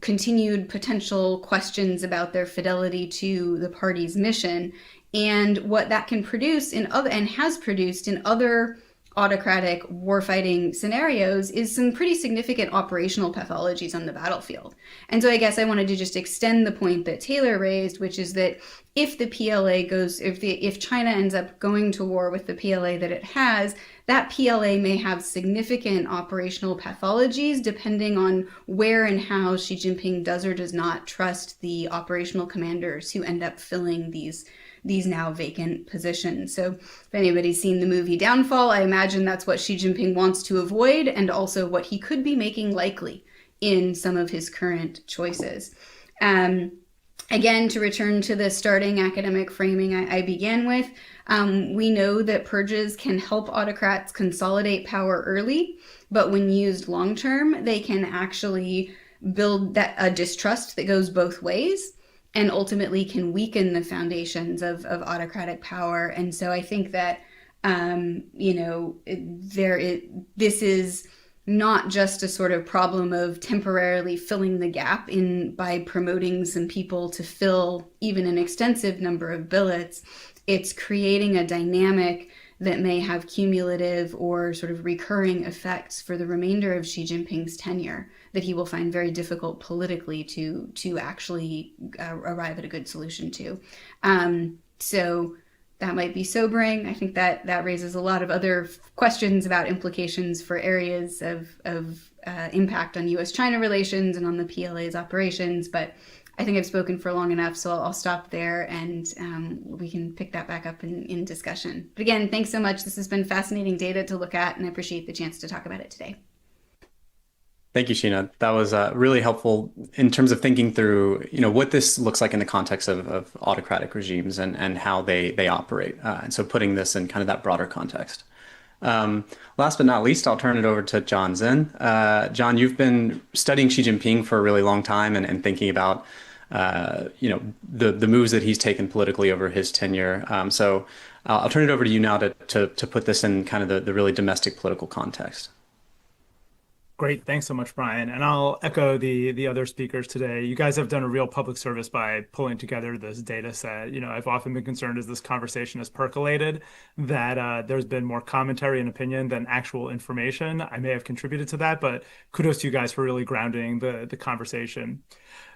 continued potential questions about their fidelity to the party's mission. And what that can produce and has produced in other autocratic warfighting scenarios is some pretty significant operational pathologies on the battlefield. And so I guess I wanted to just extend the point that Taylor raised, which is that if the PLA if China ends up going to war with the PLA that it has, that PLA may have significant operational pathologies depending on where and how Xi Jinping does or does not trust the operational commanders who end up filling these now vacant positions. So if anybody's seen the movie Downfall, I imagine that's what Xi Jinping wants to avoid, and also what he could be making likely in some of his current choices. Again, to return to the starting academic framing I began with, we know that purges can help autocrats consolidate power early, but when used long-term, they can actually build a distrust that goes both ways, and ultimately can weaken the foundations of autocratic power. And so I think that, this is not just a sort of problem of temporarily filling the gap by promoting some people to fill even an extensive number of billets. It's creating a dynamic that may have cumulative or sort of recurring effects for the remainder of Xi Jinping's tenure that he will find very difficult politically to actually arrive at a good solution to. So that might be sobering. I think that raises a lot of other questions about implications for areas of impact on U.S.-China relations and on the PLA's operations. But I think I've spoken for long enough, so I'll stop there, and we can pick that back up in discussion. But again, thanks so much. This has been fascinating data to look at, and I appreciate the chance to talk about it today. Thank you, Sheena. That was really helpful in terms of thinking through, what this looks like in the context of autocratic regimes and how they operate. And so putting this in kind of that broader context. Last but not least, I'll turn it over to John Czin. John, you've been studying Xi Jinping for a really long time and thinking about, the moves that he's taken politically over his tenure. So I'll turn it over to you now to put this in kind of the really domestic political context. Great. Thanks so much, Brian. And I'll echo the other speakers today. You guys have done a real public service by pulling together this data set. I've often been concerned as this conversation has percolated that there's been more commentary and opinion than actual information. I may have contributed to that, but kudos to you guys for really grounding the conversation.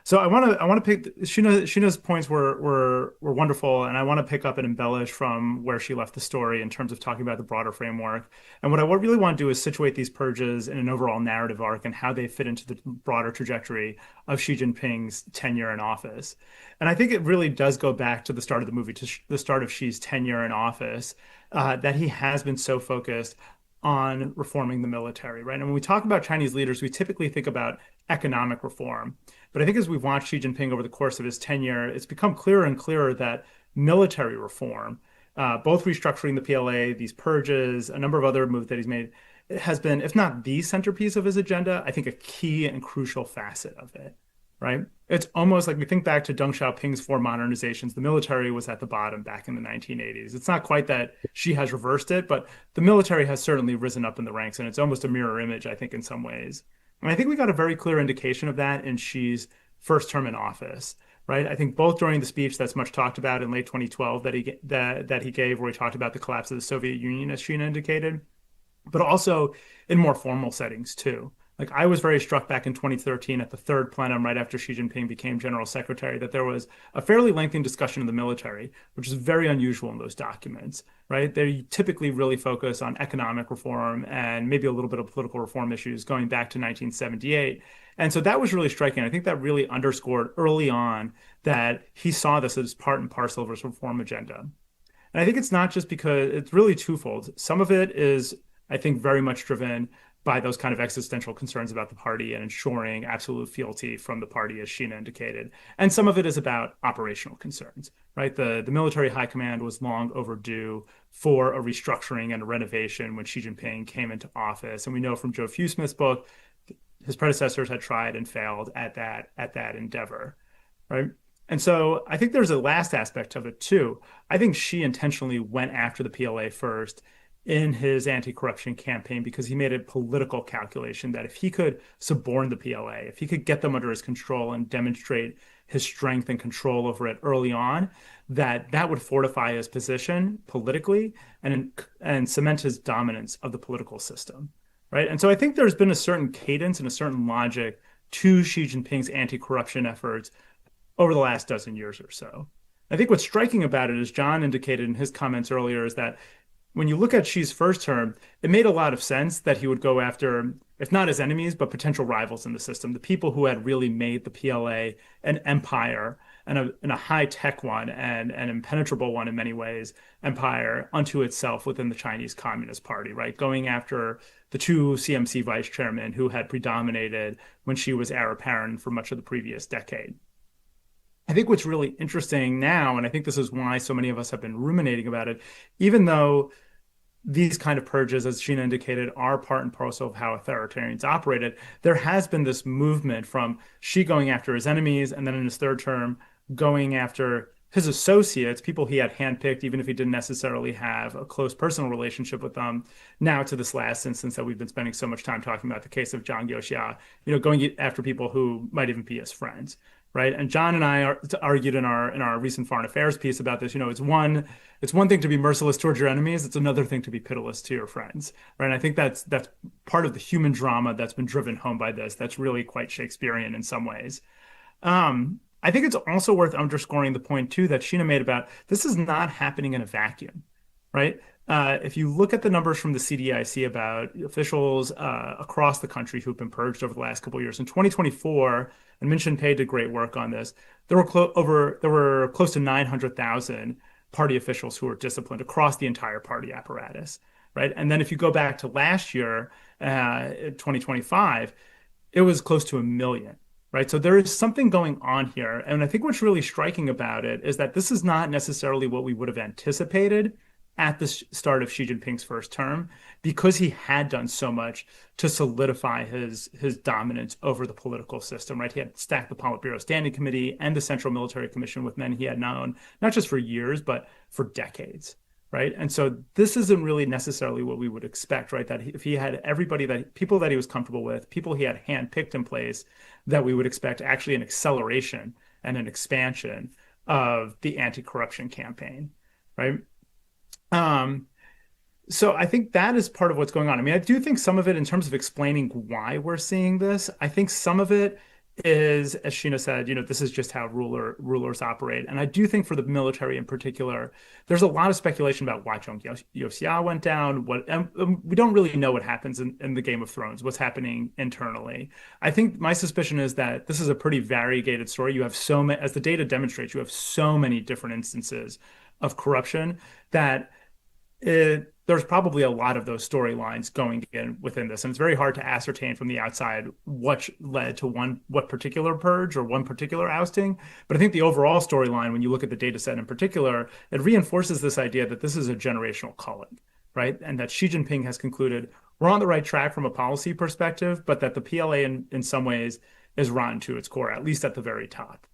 So I want to pick Sheena's points were wonderful, and I want to pick up and embellish from where she left the story in terms of talking about the broader framework. And what I really want to do is situate these purges in an overall narrative arc and how they fit into the broader trajectory of Xi Jinping's tenure in office. And I think it really does go back to the start of the movie, to the start of Xi's tenure in office, that he has been so focused on reforming the military, right? And when we talk about Chinese leaders, we typically think about economic reform. But I think as we've watched Xi Jinping over the course of his tenure, it's become clearer and clearer that military reform, both restructuring the PLA, these purges, a number of other moves that he's made, it has been, if not the centerpiece of his agenda, I think a key and crucial facet of it, right? It's almost like we think back to Deng Xiaoping's four modernizations. The military was at the bottom back in the 1980s. It's not quite that Xi has reversed it, but the military has certainly risen up in the ranks, and it's almost a mirror image, I think, in some ways. And I think we got a very clear indication of that in Xi's first term in office, right? I think both during the speech that's much talked about in late 2012 that he gave, where he talked about the collapse of the Soviet Union, as Sheena indicated, but also in more formal settings too. Like, I was very struck back in 2013 at the third plenum right after Xi Jinping became general secretary that there was a fairly lengthy discussion of the military, which is very unusual in those documents, right? They typically really focus on economic reform and maybe a little bit of political reform issues going back to 1978. And so that was really striking. I think that really underscored early on that he saw this as part and parcel of his reform agenda. And I think it's not just because it's really twofold. Some of it is, I think, very much driven by those kind of existential concerns about the party and ensuring absolute fealty from the party, as Sheena indicated. And some of it is about operational concerns, right? The military high command was long overdue for a restructuring and a renovation when Xi Jinping came into office. And we know from Joe Fewsmith's book, his predecessors had tried and failed at that endeavor, right? And so I think there's a last aspect of it too. I think Xi intentionally went after the PLA first in his anti-corruption campaign because he made a political calculation that if he could suborn the PLA, if he could get them under his control and demonstrate his strength and control over it early on, that would fortify his position politically and cement his dominance of the political system, right? And so I think there's been a certain cadence and a certain logic to Xi Jinping's anti-corruption efforts over the last dozen years or so. I think what's striking about it, as John indicated in his comments earlier, is that when you look at Xi's first term, it made a lot of sense that he would go after, if not his enemies, but potential rivals in the system, the people who had really made the PLA an empire and a high-tech one and an impenetrable one in many ways, empire unto itself within the Chinese Communist Party, right? Going after the two CMC vice chairmen who had predominated when Xi was heir apparent for much of the previous decade. I think what's really interesting now, and I think this is why so many of us have been ruminating about it, even though these kind of purges, as Sheena indicated, are part and parcel of how authoritarians operated, there has been this movement from Xi going after his enemies, and then in his third term, going after his associates, people he had handpicked, even if he didn't necessarily have a close personal relationship with them, now to this last instance that we've been spending so much time talking about, the case of Zhang Youxia, going after people who might even be his friends. Right. And John and I argued in our recent foreign affairs piece about this. It's one thing to be merciless towards your enemies. It's another thing to be pitiless to your friends. Right. And I think that's part of the human drama that's been driven home by this. That's really quite Shakespearean in some ways. I think it's also worth underscoring the point, too, that Sheena made about this is not happening in a vacuum. Right. If you look at the numbers from the CDIC about officials across the country who've been purged over the last couple of years, in 2024, and Min Shin-pei did great work on this, there were close to 900,000 party officials who were disciplined across the entire party apparatus, right? And then if you go back to last year, 2025, it was close to 1 million. Right. So there is something going on here. And I think what's really striking about it is that this is not necessarily what we would have anticipated at the start of Xi Jinping's first term, because he had done so much to solidify his dominance over the political system, right? He had stacked the Politburo Standing Committee and the Central Military Commission with men he had known, not just for years, but for decades, right? And so this isn't really necessarily what we would expect, right? That if he had people that he was comfortable with, people he had handpicked in place, that we would expect actually an acceleration and an expansion of the anti-corruption campaign, right? So I think that is part of what's going on. I mean, I do think some of it, in terms of explaining why we're seeing this, I think some of it is, as Sheena said, this is just how rulers operate. And I do think for the military in particular, there's a lot of speculation about why Zhang Youxia went down. And we don't really know what happens in the Game of Thrones, what's happening internally. I think my suspicion is that this is a pretty variegated story. You have so many, as the data demonstrates, you have so many different instances of corruption that there's probably a lot of those storylines going in within this. And it's very hard to ascertain from the outside what led to what particular purge or one particular ousting. But I think the overall storyline, when you look at the data set in particular, it reinforces this idea that this is a generational culling, right? And that Xi Jinping has concluded we're on the right track from a policy perspective, but that the PLA in some ways is rotten to its core, at least at the very top.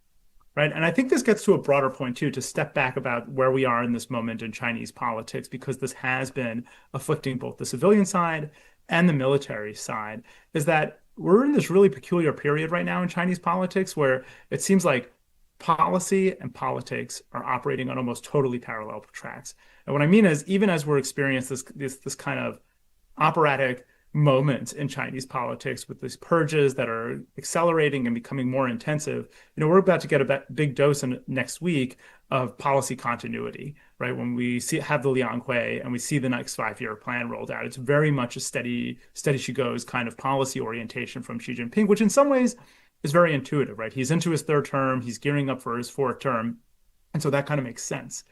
Right. And I think this gets to a broader point, too, to step back about where we are in this moment in Chinese politics, because this has been afflicting both the civilian side and the military side, is that we're in this really peculiar period right now in Chinese politics where it seems like policy and politics are operating on almost totally parallel tracks. And what I mean is, even as we're experiencing this kind of operatic moments in Chinese politics with these purges that are accelerating and becoming more intensive, we're about to get a big dose next week of policy continuity, right? When we have the Liang Hui and we see the next 5-year plan rolled out, it's very much a steady she goes kind of policy orientation from Xi Jinping, which in some ways is very intuitive, right? He's into his 3rd term, he's gearing up for his 4th term, and so that kind of makes sense.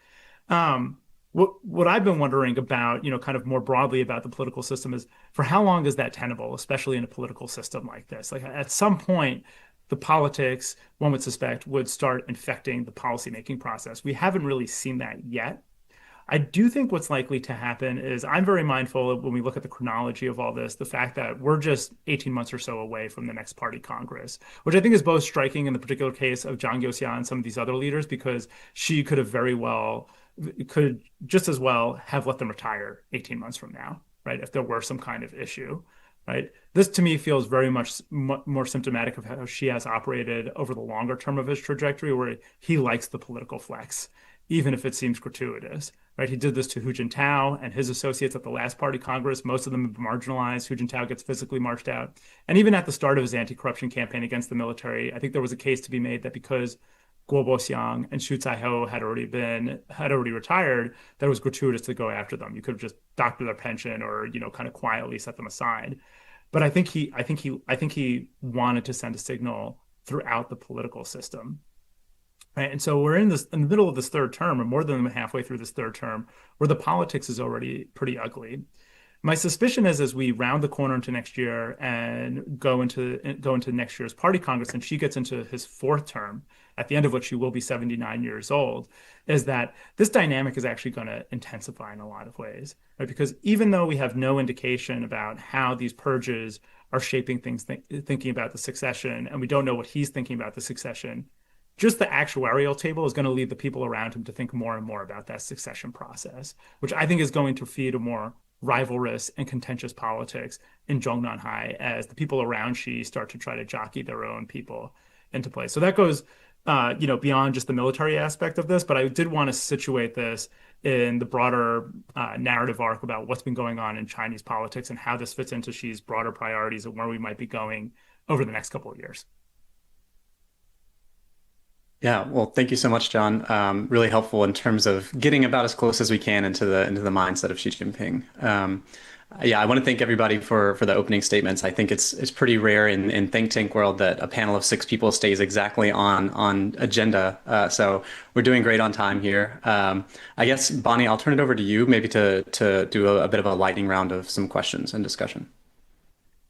What I've been wondering about, kind of more broadly about the political system is, for how long is that tenable, especially in a political system like this? Like, at some point, the politics, one would suspect, would start infecting the policymaking process. We haven't really seen that yet. I do think what's likely to happen is, I'm very mindful of, when we look at the chronology of all this, the fact that we're just 18 months or so away from the next party Congress, which I think is both striking in the particular case of Zhang Youxia and some of these other leaders, because she could just as well have let them retire 18 months from now, right? If there were some kind of issue, right? This to me feels very much more symptomatic of how Xi has operated over the longer term of his trajectory, where he likes the political flex, even if it seems gratuitous, right? He did this to Hu Jintao and his associates at the last party Congress. Most of them have been marginalized. Hu Jintao gets physically marched out. And even at the start of his anti-corruption campaign against the military, I think there was a case to be made that because Guo Boxiang and Xu Caihou had already retired, that it was gratuitous to go after them. You could have just docked their pension or, kind of quietly set them aside. But I think he wanted to send a signal throughout the political system. Right? And so we're in the middle of this 3rd term, or more than halfway through this 3rd term, where the politics is already pretty ugly. My suspicion is, as we round the corner into next year and go into next year's party Congress, and Xi gets into his 4th term, at the end of which he will be 79 years old, is that this dynamic is actually going to intensify in a lot of ways, right? Because even though we have no indication about how these purges are shaping things, thinking about the succession, and we don't know what he's thinking about the succession, just the actuarial table is going to lead the people around him to think more and more about that succession process, which I think is going to feed a more rivalrous and contentious politics in Zhongnanhai as the people around Xi start to try to jockey their own people into place. So that goes beyond just the military aspect of this, but I did want to situate this in the broader narrative arc about what's been going on in Chinese politics and how this fits into Xi's broader priorities and where we might be going over the next couple of years. Yeah, well, thank you so much, John. Really helpful in terms of getting about as close as we can into the mindset of Xi Jinping. Yeah, I want to thank everybody for the opening statements. I think it's pretty rare in think tank world that a panel of 6 people stays exactly on agenda. So we're doing great on time here. I guess, Bonny, I'll turn it over to you, maybe to do a bit of a lightning round of some questions and discussion.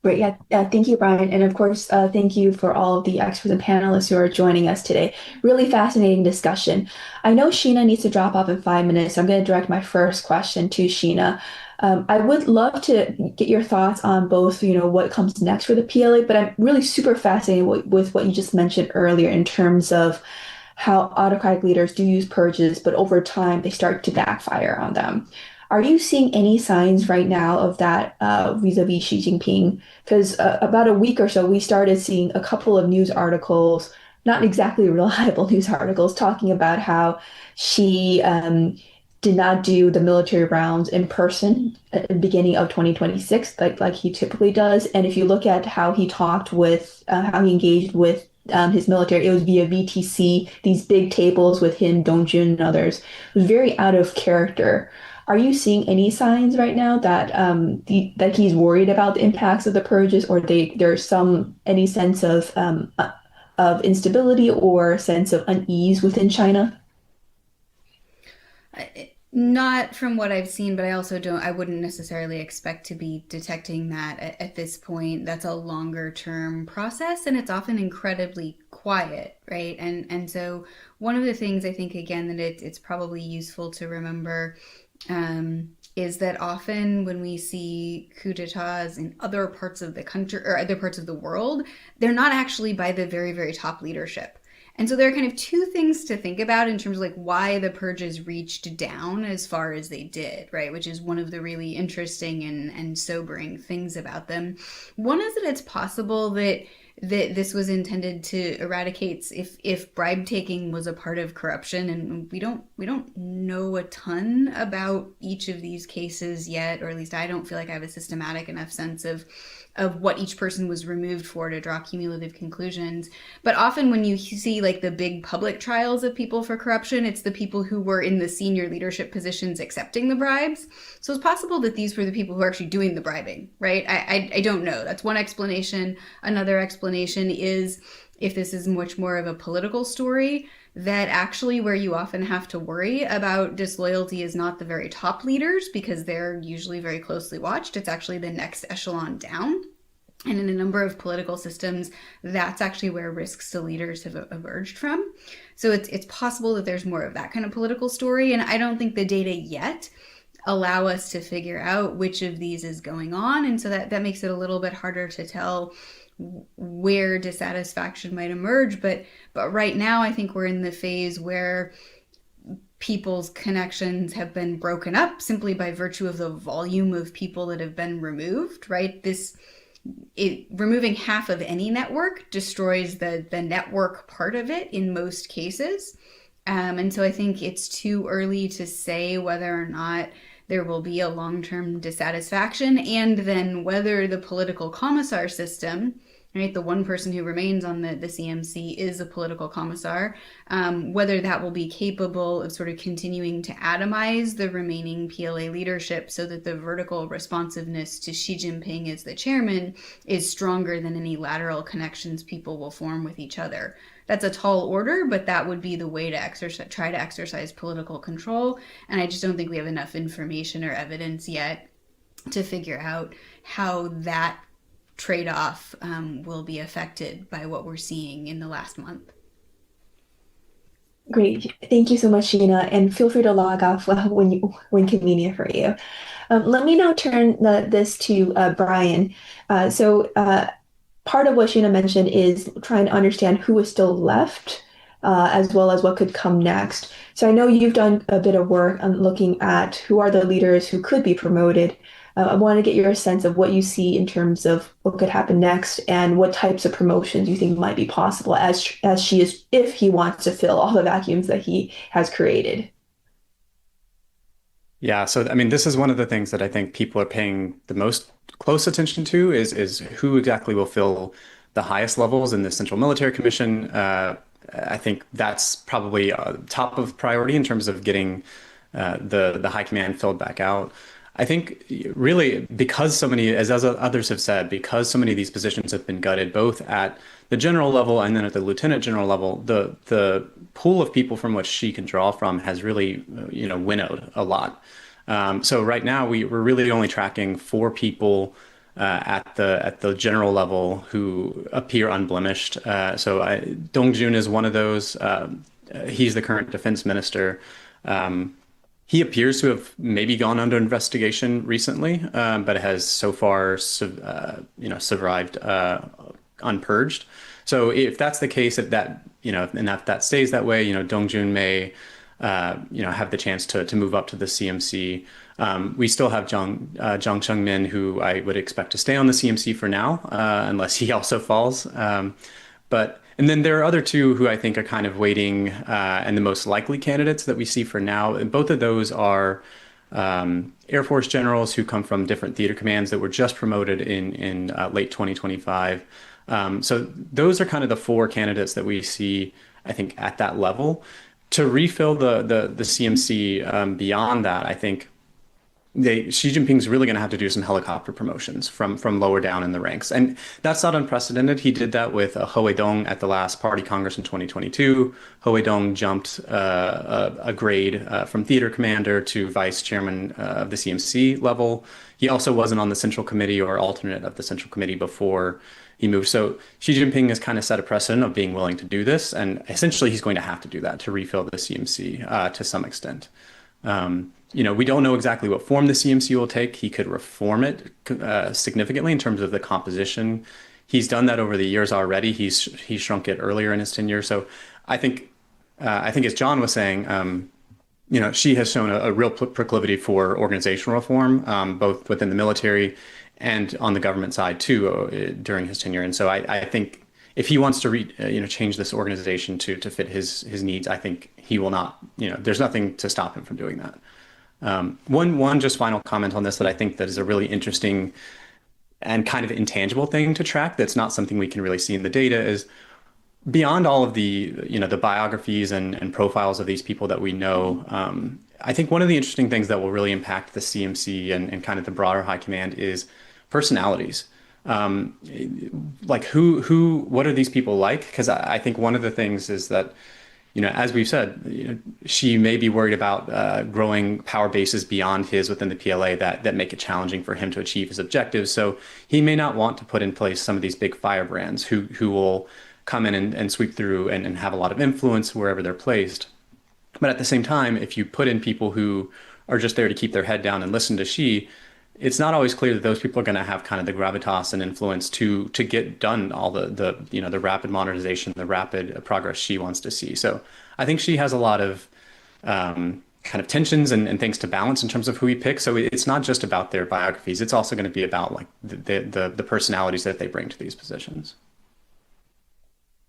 Great. Yeah. Thank you, Brian. And of course, thank you for all of the experts and panelists who are joining us today. Really fascinating discussion. I know Sheena needs to drop off in 5 minutes, so I'm going to direct my first question to Sheena. I would love to get your thoughts on both, what comes next for the PLA, but I'm really super fascinated with what you just mentioned earlier in terms of how autocratic leaders do use purges, but over time they start to backfire on them. Are you seeing any signs right now of that vis-a-vis Xi Jinping? Because about a week or so, we started seeing a couple of news articles, not exactly reliable news articles, talking about how Xi did not do the military rounds in person at the beginning of 2026, like he typically does. And if you look at how he talked with, how he engaged with his military, it was via VTC, these big tables with him, Dongjun, and others. It was very out of character. Are you seeing any signs right now that that he's worried about the impacts of the purges, or there's any sense of instability or sense of unease within China? Not from what I've seen, but I wouldn't necessarily expect to be detecting that at this point. That's a longer term process, and it's often incredibly quiet, right? And so one of the things I think, again, that it's probably useful to remember is that often when we see coups d'etats in other parts of the country or other parts of the world, they're not actually by the very, very top leadership. And so there are kind of two things to think about in terms of like why the purges reached down as far as they did, right? Which is one of the really interesting and sobering things about them. One is that it's possible that this was intended to eradicate if bribe taking was a part of corruption, and we don't know a ton about each of these cases yet, or at least I don't feel like I have a systematic enough sense of what each person was removed for to draw cumulative conclusions. But often when you see like the big public trials of people for corruption, it's the people who were in the senior leadership positions accepting the bribes. So it's possible that these were the people who are actually doing the bribing, right? I don't know. That's one explanation. Another explanation is if this is much more of a political story, that actually where you often have to worry about disloyalty is not the very top leaders, because they're usually very closely watched. It's actually the next echelon down. And in a number of political systems, that's actually where risks to leaders have emerged from. So it's possible that there's more of that kind of political story. And I don't think the data yet allow us to figure out which of these is going on. And so that makes it a little bit harder to tell where dissatisfaction might emerge. But right now, I think we're in the phase where people's connections have been broken up simply by virtue of the volume of people that have been removed, right? Removing half of any network destroys the network part of it in most cases. And so I think it's too early to say whether or not there will be a long-term dissatisfaction, and then whether the political commissar system, right, the one person who remains on the CMC is a political commissar, whether that will be capable of sort of continuing to atomize the remaining PLA leadership so that the vertical responsiveness to Xi Jinping as the chairman is stronger than any lateral connections people will form with each other. That's a tall order, but that would be the way to try to exercise political control. And I just don't think we have enough information or evidence yet to figure out how that trade-off will be affected by what we're seeing in the last month. Great. Thank you so much, Sheena, and feel free to log off when convenient for you. Let me now turn this to Brian. Part of what Sheena mentioned is trying to understand who is still left, as well as what could come next. So I know you've done a bit of work on looking at who are the leaders who could be promoted. I want to get your sense of what you see in terms of what could happen next and what types of promotions you think might be possible as if he wants to fill all the vacuums that he has created. Yeah, so I mean, this is one of the things that I think people are paying the most close attention to is who exactly will fill the highest levels in the Central Military Commission. I think that's probably top of priority in terms of getting the high command filled back out. I think really because so many, as others have said, because so many of these positions have been gutted, both at the general level and then at the lieutenant general level, the pool of people from which she can draw from has really, winnowed a lot. So right now we're really only tracking 4 people at the general level who appear unblemished. Dongjun is one of those. He's the current defense minister. He appears to have maybe gone under investigation recently, but has so far survived unpurged. So if that's the case, if that and if that stays that way, Dongjun may, have the chance to move up to the CMC. We still have Jiang Chengmin, who I would expect to stay on the CMC for now, unless he also falls. And then there are other two who I think are kind of waiting, and the most likely candidates that we see for now. And both of those are Air Force generals who come from different theater commands that were just promoted in late 2025. So those are kind of the four candidates that we see, I think, at that level. To refill the CMC beyond that, I think Xi Jinping's really going to have to do some helicopter promotions from lower down in the ranks. And that's not unprecedented. He did that with He Weidong at the last Party Congress in 2022. He Weidong jumped a grade from theater commander to vice chairman of the CMC level. He also wasn't on the central committee or alternate of the central committee before he moved. So Xi Jinping has kind of set a precedent of being willing to do this. And essentially, he's going to have to do that to refill the CMC to some extent. We don't know exactly what form the CMC will take. He could reform it significantly in terms of the composition. He's done that over the years already. He's shrunk it earlier in his tenure. So I think as John was saying, Xi has shown a real proclivity for organizational reform, both within the military and on the government side too, during his tenure. And so I think if he wants to change this organization to fit his needs, I think he will not. There's nothing to stop him from doing that. One just final comment on this that I think that is a really interesting and kind of intangible thing to track. That's not something we can really see in the data is beyond all of the biographies and profiles of these people that we know. I think one of the interesting things that will really impact the CMC and kind of the broader high command is personalities. Like what are these people like? Because I think one of the things is that, as we've said, she may be worried about growing power bases beyond his within the PLA that make it challenging for him to achieve his objectives. So he may not want to put in place some of these big firebrands who will come in and sweep through and have a lot of influence wherever they're placed. But at the same time, if you put in people who are just there to keep their head down and listen to Xi, it's not always clear that those people are going to have kind of the gravitas and influence to get done all the rapid modernization, the rapid progress Xi wants to see. So I think Xi has a lot of kind of tensions and things to balance in terms of who he picks. So it's not just about their biographies. It's also going to be about like the personalities that they bring to these positions.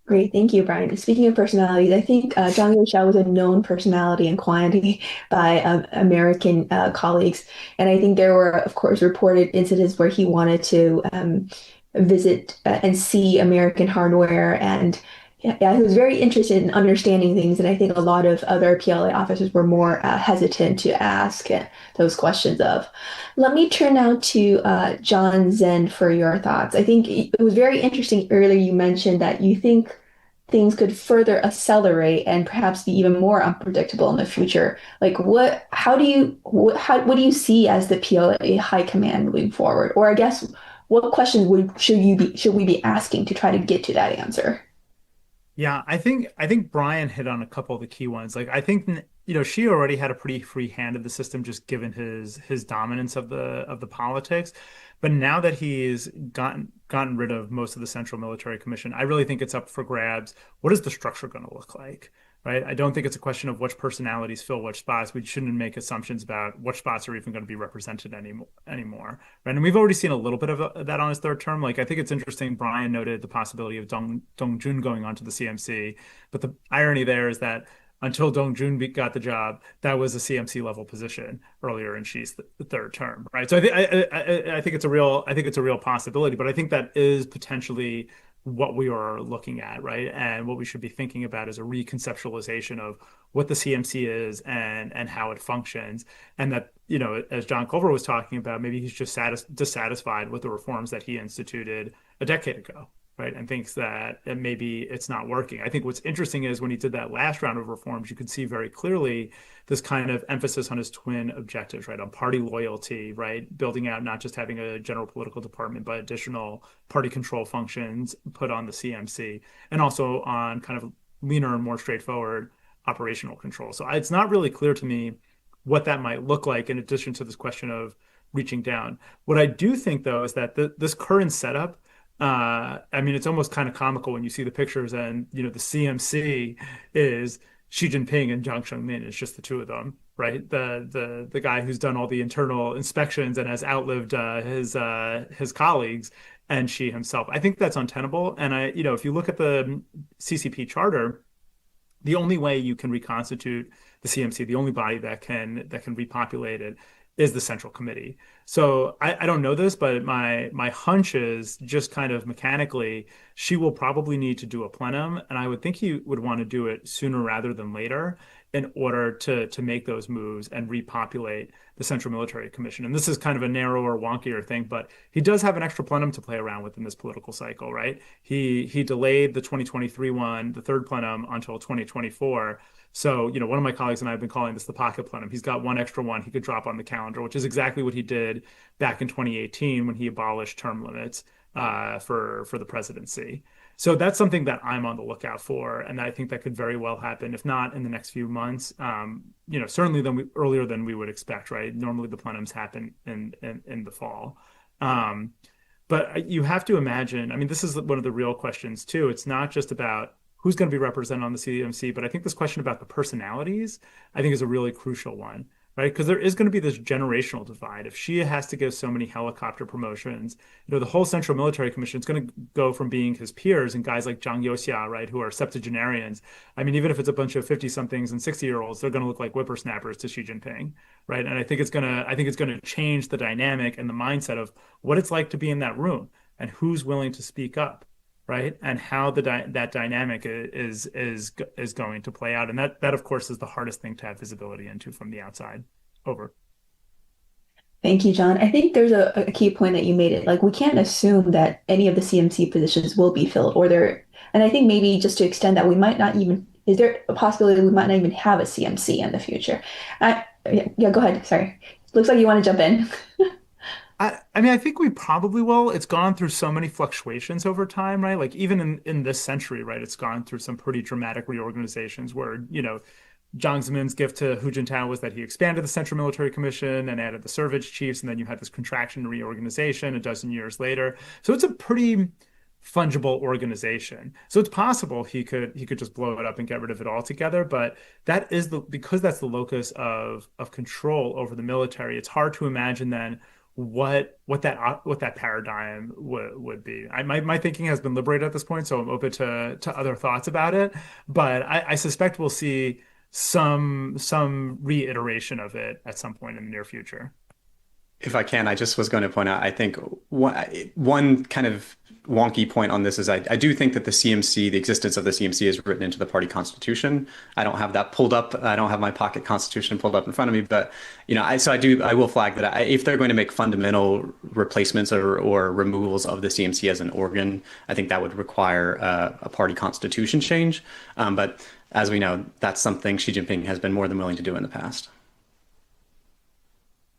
Great, thank you, Brian. Speaking of personalities, I think Zhang Youxiao was a known personality and quantity by American colleagues. And I think there were, of course, reported incidents where he wanted to visit and see American hardware. And yeah, he was very interested in understanding things. And I think a lot of other PLA officers were more hesitant to ask those questions of. Let me turn now to John Zen for your thoughts. I think it was very interesting earlier you mentioned that you think things could further accelerate and perhaps be even more unpredictable in the future. Like what do you see as the PLA high command moving forward? Or I guess what questions should we be asking to try to get to that answer? Yeah, I think Brian hit on a couple of the key ones. Like I think Xi already had a pretty free hand of the system just given his dominance of the politics. But now that he's gotten rid of most of the Central Military Commission, I really think it's up for grabs. What is the structure going to look like? Right? I don't think it's a question of which personalities fill which spots. We shouldn't make assumptions about which spots are even going to be represented anymore. Right? And we've already seen a little bit of that on his third term. Like I think it's interesting. Brian noted the possibility of Dongjun going on to the CMC, but the irony there is that until Dongjun got the job, that was a CMC level position earlier in Xi's third term, right? So I think it's a real possibility, but I think that is potentially what we are looking at, right? And what we should be thinking about is a reconceptualization of what the CMC is and how it functions, and that as John Culver was talking about, maybe he's just dissatisfied with the reforms that he instituted a decade ago. Right, and thinks that maybe it's not working. I think what's interesting is when he did that last round of reforms, you could see very clearly this kind of emphasis on his twin objectives, right, on party loyalty, right, building out not just having a general political department, but additional party control functions put on the CMC, and also on kind of leaner and more straightforward operational control. So it's not really clear to me what that might look like in addition to this question of reaching down. What I do think, though, is that this current setup I mean, it's almost kind of comical when you see the pictures and, the CMC is Xi Jinping and Jiang Zemin. It's just the two of them, right? The guy who's done all the internal inspections and has outlived his colleagues and Xi himself. I think that's untenable. And if you look at the CCP charter, the only way you can reconstitute the CMC, the only body that can repopulate it, is the Central Committee. So I don't know this, but my hunch is just kind of mechanically, she will probably need to do a plenum, and I would think he would want to do it sooner rather than later in order to make those moves and repopulate the Central Military Commission. And this is kind of a narrower, wonkier thing, but he does have an extra plenum to play around with in this political cycle, right? He delayed the 2023 one, the third plenum, until 2024. So, one of my colleagues and I have been calling this the pocket plenum. He's got one extra one he could drop on the calendar, which is exactly what he did back in 2018 when he abolished term limits for the presidency. So that's something that I'm on the lookout for, and I think that could very well happen, if not in the next few months. Certainly earlier than we would expect, right? Normally the plenums happen in the fall. But you have to imagine, I mean, this is one of the real questions too. It's not just about who's going to be represented on the CMC, but I think this question about the personalities, I think, is a really crucial one, right? Because there is going to be this generational divide. If Xi has to give so many helicopter promotions, the whole Central Military Commission is going to go from being his peers and guys like Zhang Youxia, right, who are septuagenarians. I mean, even if it's a bunch of 50-somethings and 60-year-olds, they're going to look like whippersnappers to Xi Jinping, right? And I think it's going to change the dynamic and the mindset of what it's like to be in that room and who's willing to speak up, right? And how that dynamic is going to play out. And that of course is the hardest thing to have visibility into from the outside. Over. Thank you, John. I think there's a key point that you made it. Like, we can't assume that any of the CMC positions will be filled, and I think maybe just to extend that, is there a possibility we might not even have a CMC in the future? Yeah, go ahead. Sorry. Looks like you want to jump in. I mean, I think we probably will. It's gone through so many fluctuations over time, right? Like even in this century, right? It's gone through some pretty dramatic reorganizations where, Jiang Zemin's gift to Hu Jintao was that he expanded the Central Military Commission and added the Service Chiefs, and then you had this contraction and reorganization a dozen years later. So it's a pretty fungible organization. So it's possible he could just blow it up and get rid of it altogether. But because that's the locus of control over the military, it's hard to imagine then what that paradigm would be. My thinking has been liberated at this point, so I'm open to other thoughts about it. But I suspect we'll see some reiteration of it at some point in the near future. If I can, I just was going to point out, I think one kind of wonky point on this is I do think that the existence of the CMC is written into the party constitution. I don't have that pulled up. I don't have my pocket constitution pulled up in front of me, but I will flag that if they're going to make fundamental replacements or removals of the CMC as an organ, I think that would require a party constitution change. But as we know, that's something Xi Jinping has been more than willing to do in the past.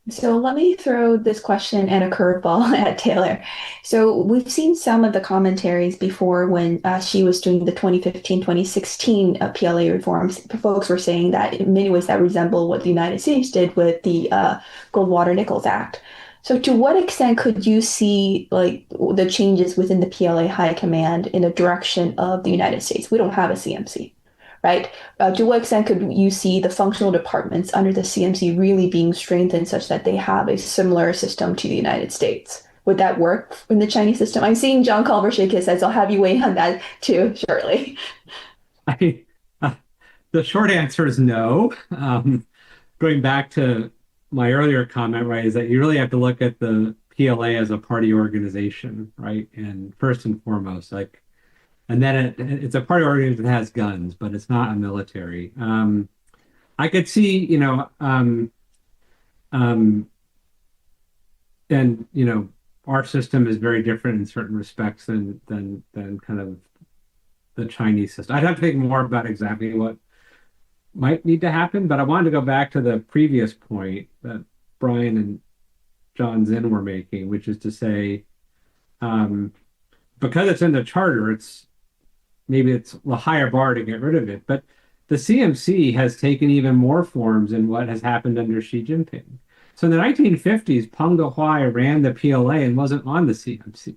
So let me throw this question and a curveball at Taylor. So we've seen some of the commentaries before when she was doing the 2015-2016 PLA reforms. Folks were saying that in many ways that resembled what the United States did with the Goldwater-Nichols Act. So to what extent could you see like the changes within the PLA high command in the direction of the United States? We don't have a CMC. Right? To what extent could you see the functional departments under the CMC really being strengthened such that they have a similar system to the United States? Would that work in the Chinese system? I'm seeing John Culver shake his head, so I'll have you weigh on that too shortly. The short answer is no. Going back to my earlier comment, right, is that you really have to look at the PLA as a party organization, right? And first and foremost, and then it's a party organization that has guns, but it's not a military. I could see, our system is very different in certain respects than kind of the Chinese system. I'd have to think more about exactly what might need to happen, but I wanted to go back to the previous point that Brian and John Czin were making, which is to say, because it's in the charter, maybe it's a higher bar to get rid of it, but the CMC has taken even more forms in what has happened under Xi Jinping. So in the 1950s, Peng Dehuai ran the PLA and wasn't on the CMC,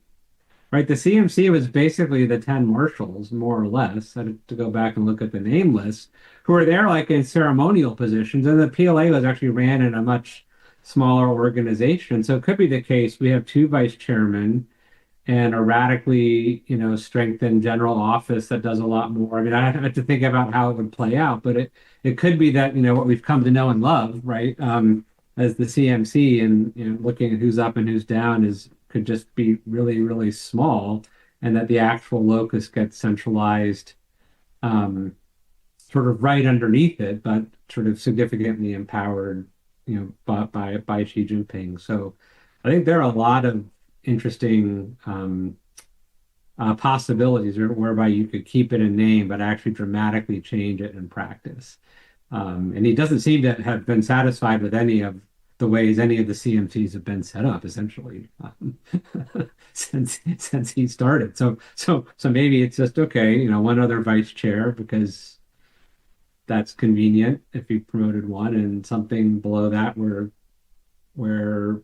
right? The CMC was basically the 10 marshals, more or less. I had to go back and look at the name list, who were there like in ceremonial positions. And the PLA was actually ran in a much smaller organization. So it could be the case we have two vice chairmen and a radically, strengthened general office that does a lot more. I mean, I have to think about how it would play out, but it could be that, what we've come to know and love, right? As the CMC and, looking at who's up and who's down could just be really, really small, and that the actual locus gets centralized, sort of right underneath it, but sort of significantly empowered, by Xi Jinping. So I think there are a lot of interesting possibilities whereby you could keep it in name, but actually dramatically change it in practice. And he doesn't seem to have been satisfied with any of the ways any of the CMCs have been set up, essentially, since he started. So maybe it's just okay, one other vice chair because that's convenient if you promoted one, and something below that where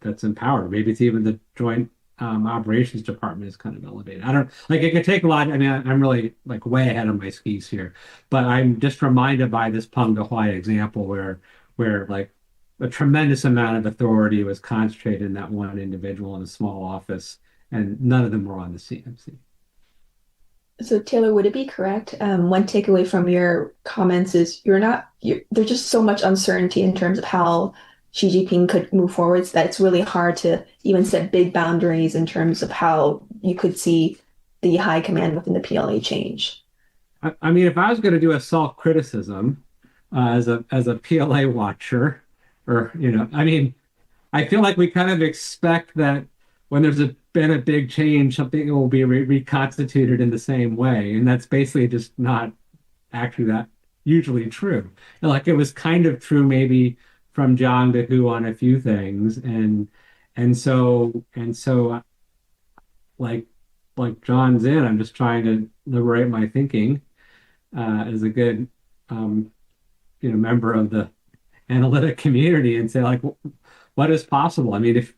that's empowered. Maybe it's even the joint operations department is kind of elevated. I don't like it could take a lot. I mean, I'm really like way ahead of my skis here, but I'm just reminded by this Peng Dehuai example where like a tremendous amount of authority was concentrated in that one individual in a small office, and none of them were on the CMC. So Taylor, would it be correct? One takeaway from your comments is there's just so much uncertainty in terms of how Xi Jinping could move forwards that it's really hard to even set big boundaries in terms of how you could see the high command within the PLA change. I mean, if I was going to do a self-criticism as a PLA watcher, or I mean, I feel like we kind of expect that when there's been a big change, something will be reconstituted in the same way, and that's basically just not actually that usually true. Like it was kind of true maybe from Jiang to Hu on a few things, and so like John's in, I'm just trying to liberate my thinking as a good member of the analytic community and say like what is possible. I mean, if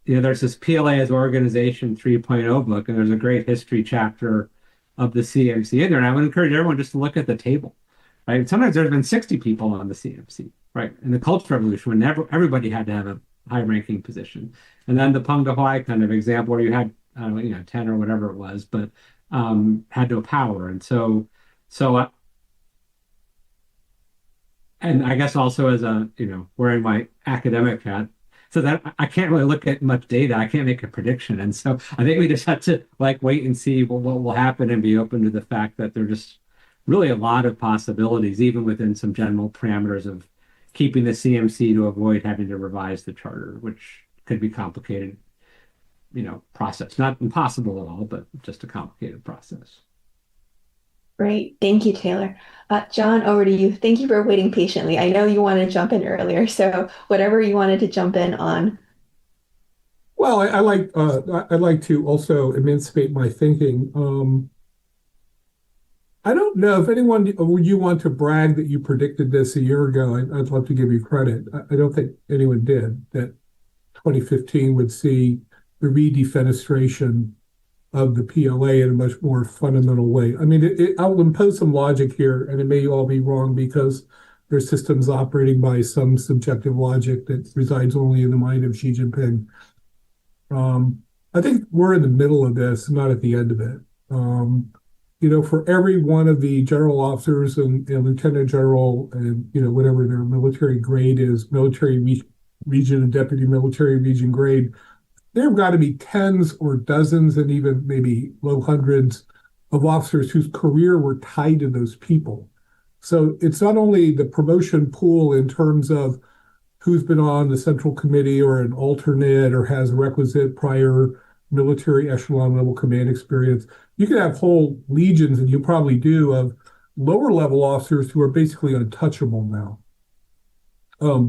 there's this PLA as Organization 3.0 book, and there's a great history chapter of the CMC in there, and I would encourage everyone just to look at the table. Right? Sometimes there's been 60 people on the CMC, right? In the Culture Revolution, when everybody had to have a high-ranking position, and then the Peng Dehuai kind of example where you had 10 or whatever it was, but had no power, and so and I guess also as a wearing my academic hat, so that I can't really look at much data, I can't make a prediction, and so I think we just have to like wait and see what will happen and be open to the fact that they're just really a lot of possibilities, even within some general parameters of keeping the CMC to avoid having to revise the charter, which could be complicated, process. Not impossible at all, but just a complicated process. Great. Thank you, Taylor. John, over to you. Thank you for waiting patiently. I know you wanted to jump in earlier, so whatever you wanted to jump in on. Well, I like to also emancipate my thinking. I don't know if anyone, you want to brag that you predicted this a year ago. I'd love to give you credit. I don't think anyone did, that 2015 would see the redefenestration of the PLA in a much more fundamental way. I mean, I'll impose some logic here, and it may all be wrong because there's systems operating by some subjective logic that resides only in the mind of Xi Jinping. I think we're in the middle of this, not at the end of it. For every one of the general officers and lieutenant general and, whatever their military grade is, military region and deputy military region grade, there have got to be tens or dozens and even maybe low hundreds of officers whose career were tied to those people. So it's not only the promotion pool in terms of who's been on the central committee or an alternate or has requisite prior military echelon level command experience. You could have whole legions, and you probably do, of lower level officers who are basically untouchable now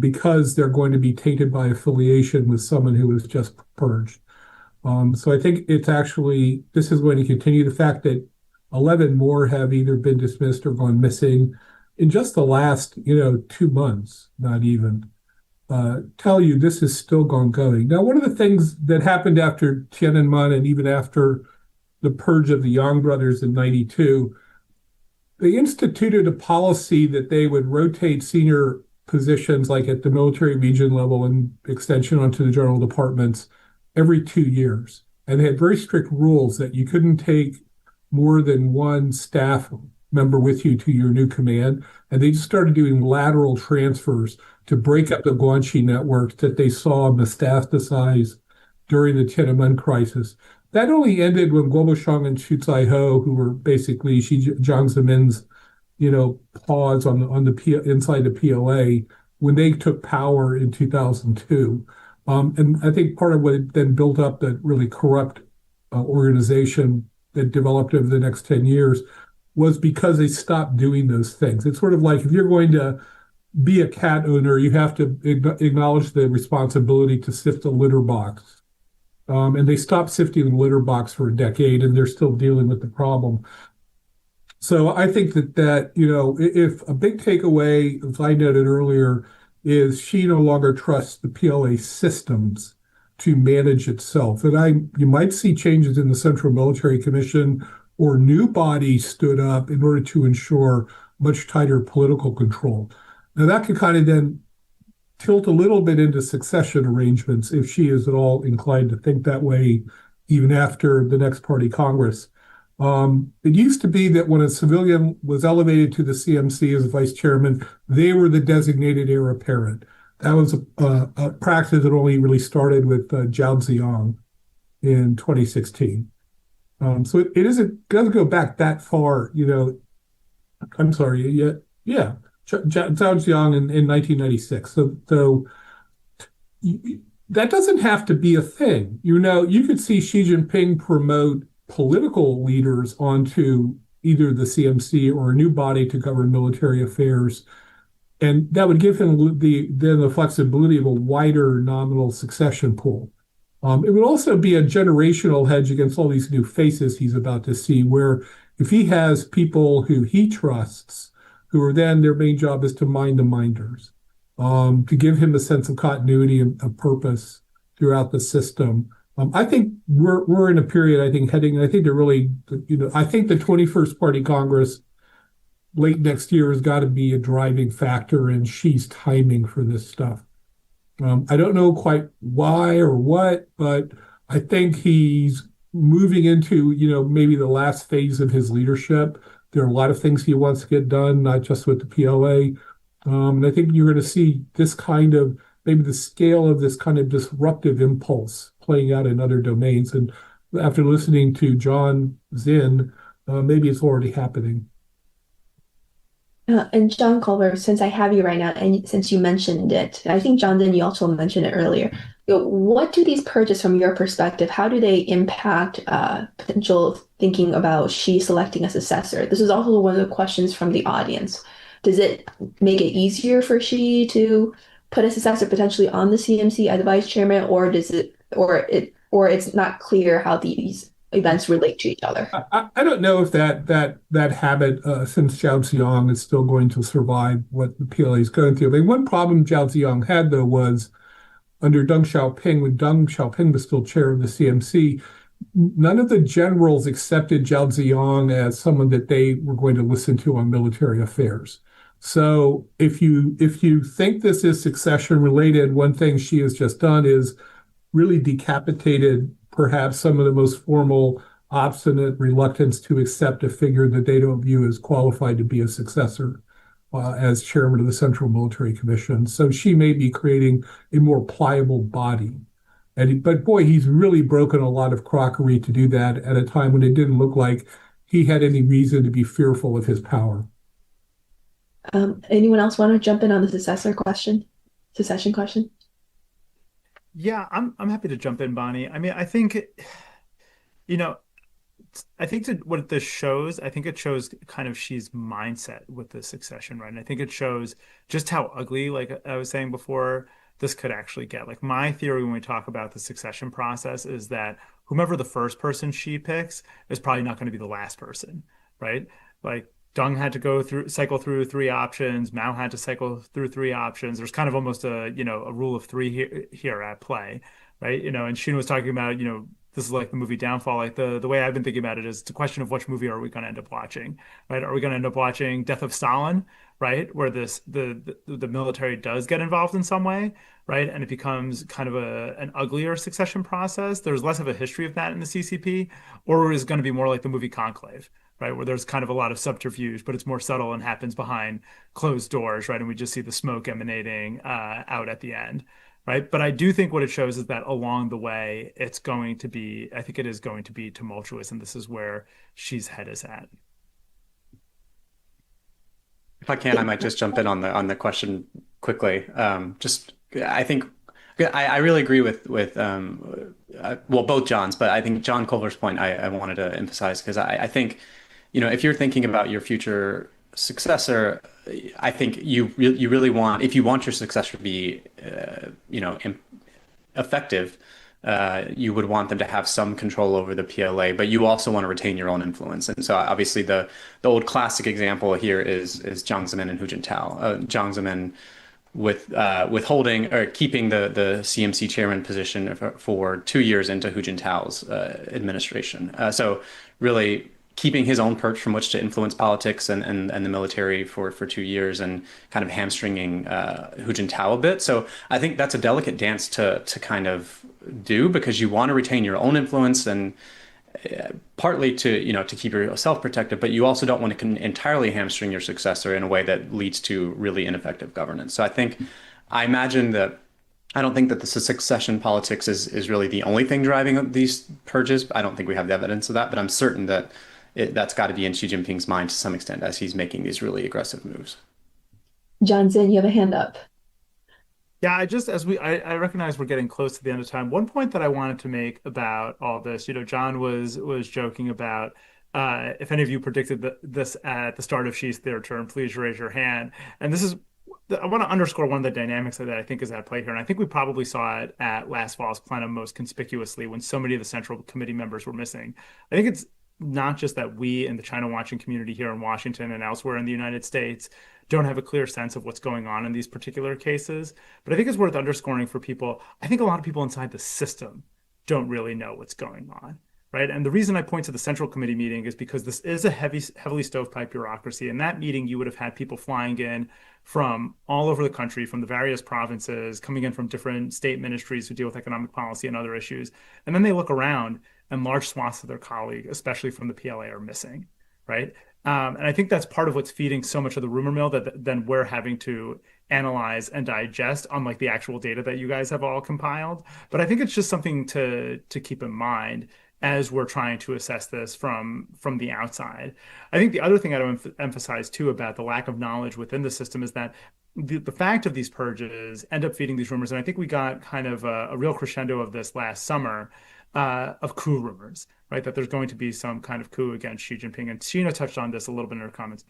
because they're going to be tainted by affiliation with someone who was just purged. So I think this is going to continue. The fact that 11 more have either been dismissed or gone missing in just the last, 2 months, not even. tell you this is still ongoing. Now, one of the things that happened after Tiananmen and even after the purge of the Yang brothers in 92, they instituted a policy that they would rotate senior positions like at the military region level and extension onto the general departments every 2 years. And they had very strict rules that you couldn't take more than one staff member with you to your new command. And they just started doing lateral transfers to break up the Guanxi networks that they saw metastasize during the Tiananmen crisis. That only ended when Guobushang and Xu Zaihe, who were basically Jiang Zemin's, paws on the inside the PLA, when they took power in 2002. And I think part of what then built up that really corrupt organization that developed over the next 10 years was because they stopped doing those things. It's sort of like if you're going to be a cat owner, you have to acknowledge the responsibility to sift the litter box. And they stopped sifting the litter box for a decade, and they're still dealing with the problem. So I think that if a big takeaway, as I noted earlier, is she no longer trusts the PLA systems to manage itself. And you might see changes in the Central Military Commission, or new bodies stood up in order to ensure much tighter political control. Now that could kind of then tilt a little bit into succession arrangements if she is at all inclined to think that way, even after the next party Congress. It used to be that when a civilian was elevated to the CMC as a vice chairman, they were the designated heir apparent. That was a practice that only really started with Zhao Ziyang in 2016. So it doesn't go back that far, I'm sorry, yeah, Zhao Ziyang in 1996. So that doesn't have to be a thing. You could see Xi Jinping promote political leaders onto either the CMC or a new body to govern military affairs. And that would give him the flexibility of a wider nominal succession pool. It would also be a generational hedge against all these new faces he's about to see, where if he has people who he trusts, who are then their main job is to mind the minders, to give him a sense of continuity and of purpose throughout the system. I think we're in a period, I think they're really, I think the 21st Party Congress late next year has got to be a driving factor in Xi's timing for this stuff. I don't know quite why or what, but I think he's moving into, maybe the last phase of his leadership. There are a lot of things he wants to get done, not just with the PLA. And I think you're going to see this kind of, maybe the scale of this kind of disruptive impulse playing out in other domains. And after listening to John Zinn, maybe it's already happening. And John Culver, since I have you right now, and since you mentioned it, I think John, then you also mentioned it earlier. What do these purges, from your perspective, how do they impact potential thinking about Xi selecting a successor? This is also one of the questions from the audience. Does it make it easier for Xi to put a successor potentially on the CMC as vice chairman, or it's not clear how these events relate to each other? I don't know if that habit, since Zhao Ziyang, is still going to survive what the PLA is going through. I mean, one problem Zhao Ziyang had, though, was under Deng Xiaoping, when Deng Xiaoping was still chair of the CMC, none of the generals accepted Zhao Ziyang as someone that they were going to listen to on military affairs. So if you think this is succession related, one thing she has just done is really decapitated perhaps some of the most formal, obstinate reluctance to accept a figure that they don't view as qualified to be a successor as chairman of the Central Military Commission. So she may be creating a more pliable body. But boy, he's really broken a lot of crockery to do that at a time when it didn't look like he had any reason to be fearful of his power. Anyone else want to jump in on the succession question? Yeah, I'm happy to jump in, Bonnie. I mean, I think, what this shows, I think it shows kind of Xi's mindset with the succession, right? And I think it shows just how ugly, like I was saying before, this could actually get. Like, my theory when we talk about the succession process is that whomever the first person Xi picks is probably not going to be the last person, right? Like, Deng had to cycle through three options. Mao had to cycle through three options. There's kind of almost a rule of three here at play, right? And Sheena was talking about, this is like the movie Downfall. Like the way I've been thinking about it is it's a question of which movie are we going to end up watching, right? Are we going to end up watching Death of Stalin, right? Where the military does get involved in some way, right? And it becomes kind of an uglier succession process. There's less of a history of that in the CCP, or is it going to be more like the movie Conclave, right? Where there's kind of a lot of subterfuge, but it's more subtle and happens behind closed doors, right? And we just see the smoke emanating out at the end, right? But I do think what it shows is that along the way, I think it is going to be tumultuous, and this is where Xi's head is at. If I can, I might just jump in on the question quickly. I think I really agree with both John's, but I think John Culver's point I wanted to emphasize, because I think, if you're thinking about your future successor, I think you really want, if you want your successor to be effective, you would want them to have some control over the PLA, but you also want to retain your own influence. And so obviously the old classic example here is Jiang Zemin and Hu Jintao. Jiang Zemin withholding or keeping the CMC chairman position for 2 years into Hu Jintao's administration. So really keeping his own perch from which to influence politics and the military for 2 years, and kind of hamstringing Hu Jintao a bit. So I think that's a delicate dance to kind of do, because you want to retain your own influence, and partly to keep yourself protected, but you also don't want to entirely hamstring your successor in a way that leads to really ineffective governance. So I imagine that I don't think that the succession politics is really the only thing driving these purges. I don't think we have the evidence of that, but I'm certain that that's got to be in Xi Jinping's mind to some extent as he's making these really aggressive moves. Johnson, you have a hand up. Yeah, I recognize we're getting close to the end of time. One point that I wanted to make about all this, John was joking about if any of you predicted this at the start of Xi's third term, please raise your hand. And I want to underscore one of the dynamics that I think is at play here. And I think we probably saw it at last fall's plenum most conspicuously, when so many of the Central Committee members were missing. I think it's not just that we in the China watching community here in Washington and elsewhere in the United States don't have a clear sense of what's going on in these particular cases, but I think it's worth underscoring for people. I think a lot of people inside the system don't really know what's going on, right? And the reason I point to the Central Committee meeting is because this is a heavily stovepipe bureaucracy. In that meeting, you would have had people flying in from all over the country, from the various provinces, coming in from different state ministries who deal with economic policy and other issues. And then they look around, and large swaths of their colleagues, especially from the PLA, are missing, right? And I think that's part of what's feeding so much of the rumor mill that then we're having to analyze and digest, unlike the actual data that you guys have all compiled. But I think it's just something to keep in mind as we're trying to assess this from the outside. I think the other thing I'd emphasize too about the lack of knowledge within the system is that the fact of these purges end up feeding these rumors. And I think we got kind of a real crescendo of this last summer, of coup rumors, right? That there's going to be some kind of coup against Xi Jinping. And Sheena touched on this a little bit in her comments.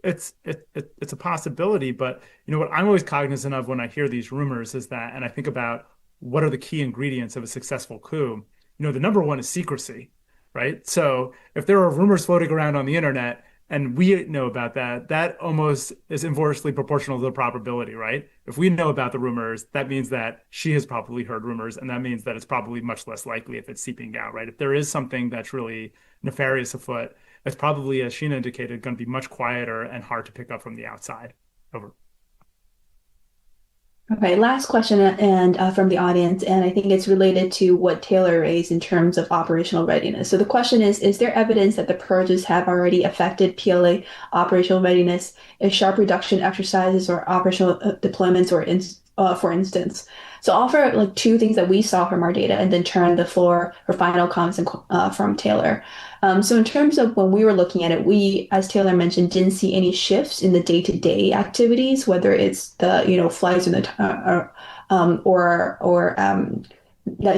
It's a possibility, but what I'm always cognizant of when I hear these rumors is that, and I think about what are the key ingredients of a successful coup, the number one is secrecy, right? So if there are rumors floating around on the internet and we know about that, that almost is inversely proportional to the probability, right? If we know about the rumors, that means that she has probably heard rumors, and that means that it's probably much less likely if it's seeping out, right? If there is something that's really nefarious afoot, it's probably, as Sheena indicated, going to be much quieter and hard to pick up from the outside. Over. Okay, last question and from the audience, and I think it's related to what Taylor raised in terms of operational readiness. So the question is there evidence that the purges have already affected PLA operational readiness, if sharp reduction exercises or operational deployments, or for instance? So I'll offer two things that we saw from our data and then turn the floor for final comments from Taylor. So in terms of when we were looking at it, we, as Taylor mentioned, didn't see any shifts in the day-to-day activities, whether it's the flights in the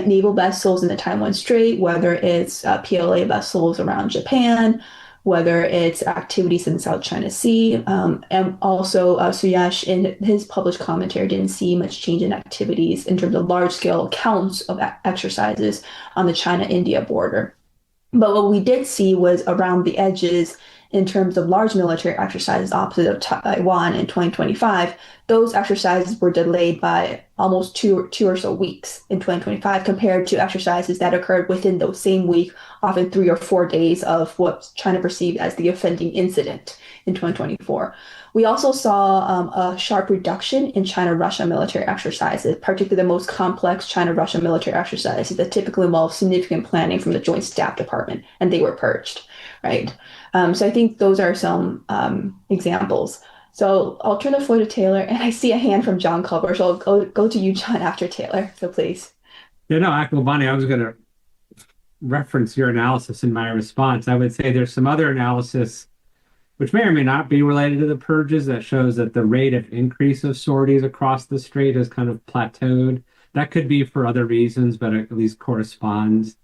naval vessels in the Taiwan Strait, whether it's PLA vessels around Japan, whether it's activities in the South China Sea. And also Suyash, in his published commentary, didn't see much change in activities in terms of large-scale counts of exercises on the China-India border. But what we did see was around the edges in terms of large military exercises opposite of Taiwan in 2025, those exercises were delayed by almost two or so weeks in 2025 compared to exercises that occurred within those same week, often 3 or 4 days of what China perceived as the offending incident in 2024. We also saw a sharp reduction in China-Russia military exercises, particularly the most complex China-Russia military exercises that typically involve significant planning from the Joint Staff Department, and they were purged, right? So I think those are some examples. So I'll turn the floor to Taylor, and I see a hand from John Culver, so I'll go to you, John, after Taylor. So please. Yeah, no, Bonnie, I was going to reference your analysis in my response. I would say there's some other analysis which may or may not be related to the purges that shows that the rate of increase of sorties across the strait has kind of plateaued. That could be for other reasons, but at least corresponds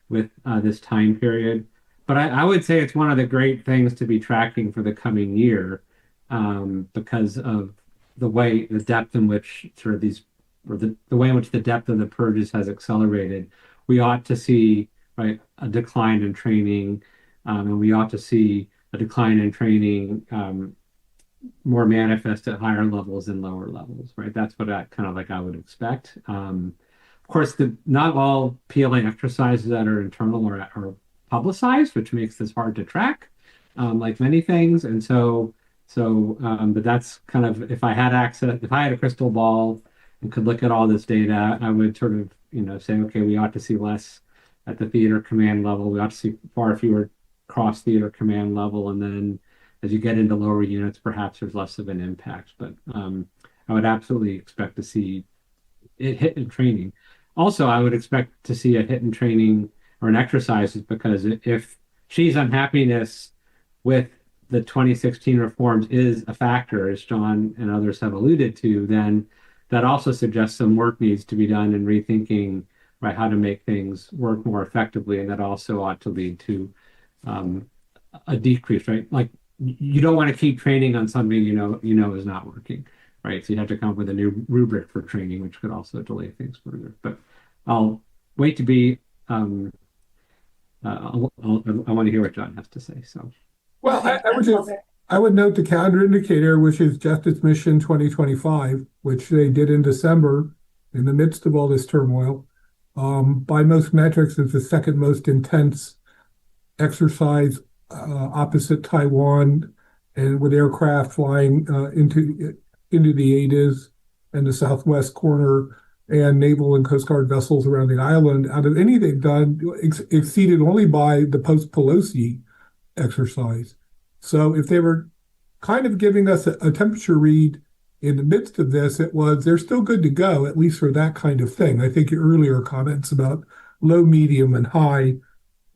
with this time period. But I would say it's one of the great things to be tracking for the coming year because of the depth in which sort of these, or the way in which the depth of the purges has accelerated. We ought to see, right, a decline in training, and we ought to see a decline in training more manifest at higher levels than lower levels, right? That's what I would expect. Of course, not all PLA exercises that are internal are publicized, which makes this hard to track, like many things. And but that's kind of, if I had a crystal ball and could look at all this data, I would sort of, say, okay, we ought to see less at the theater command level. We ought to see far fewer cross theater command level, and then as you get into lower units, perhaps there's less of an impact. But I would absolutely expect to see it hit in training. Also, I would expect to see a hit in training or in exercises, because if Xi's unhappiness with the 2016 reforms is a factor, as John and others have alluded to, then that also suggests some work needs to be done in rethinking, right, how to make things work more effectively, and that also ought to lead to a decrease, right? Like, you don't want to keep training on something is not working, right? So you have to come up with a new rubric for training, which could also delay things further. But I'll wait to be. I want to hear what John has to say. So, well, I would note the calendar indicator, which is Justice Mission 2025, which they did in December, in the midst of all this turmoil. By most metrics, it's the second most intense exercise opposite Taiwan, and with aircraft flying into the ADIZ and the southwest corner, and naval and Coast Guard vessels around the island. Out of any they've done, exceeded only by the post-Pelosi exercise. So if they were kind of giving us a temperature read in the midst of this, they're still good to go, at least for that kind of thing. I think your earlier comments about low, medium, and high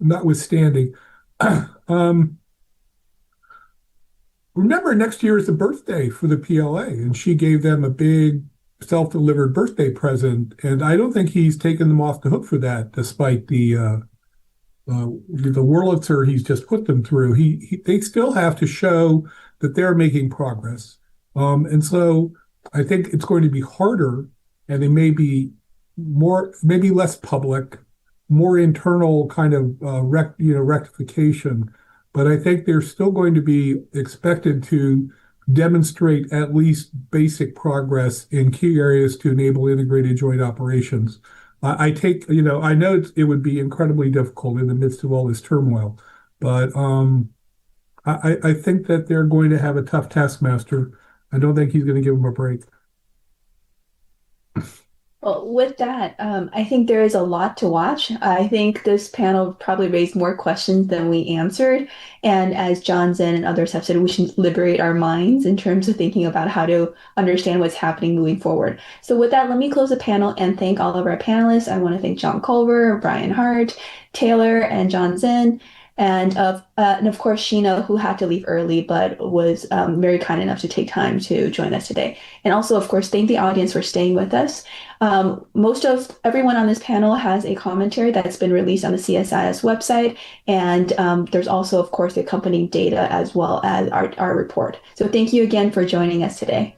notwithstanding. Remember, next year is the birthday for the PLA, and she gave them a big self-delivered birthday present, and I don't think he's taken them off the hook for that, despite the Wurlitzer he's just put them through. They still have to show that they're making progress, and so I think it's going to be harder, and they may be maybe less public, more internal kind of rectification. But I think they're still going to be expected to demonstrate at least basic progress in key areas to enable integrated joint operations. I know it would be incredibly difficult in the midst of all this turmoil, but I think that they're going to have a tough taskmaster. I don't think he's going to give them a break. Well, with that, I think there is a lot to watch. I think this panel probably raised more questions than we answered. And as John, Czin, and others have said, we should liberate our minds in terms of thinking about how to understand what's happening moving forward. So with that, let me close the panel and thank all of our panelists. I want to thank John Culver, Brian Hart, Taylor, and John Czin. And of course, Sheena, who had to leave early, but was very kind enough to take time to join us today. And also, of course, thank the audience for staying with us. Most of everyone on this panel has a commentary that's been released on the CSIS website. And there's also, of course, the accompanying data as well as our report. So thank you again for joining us today.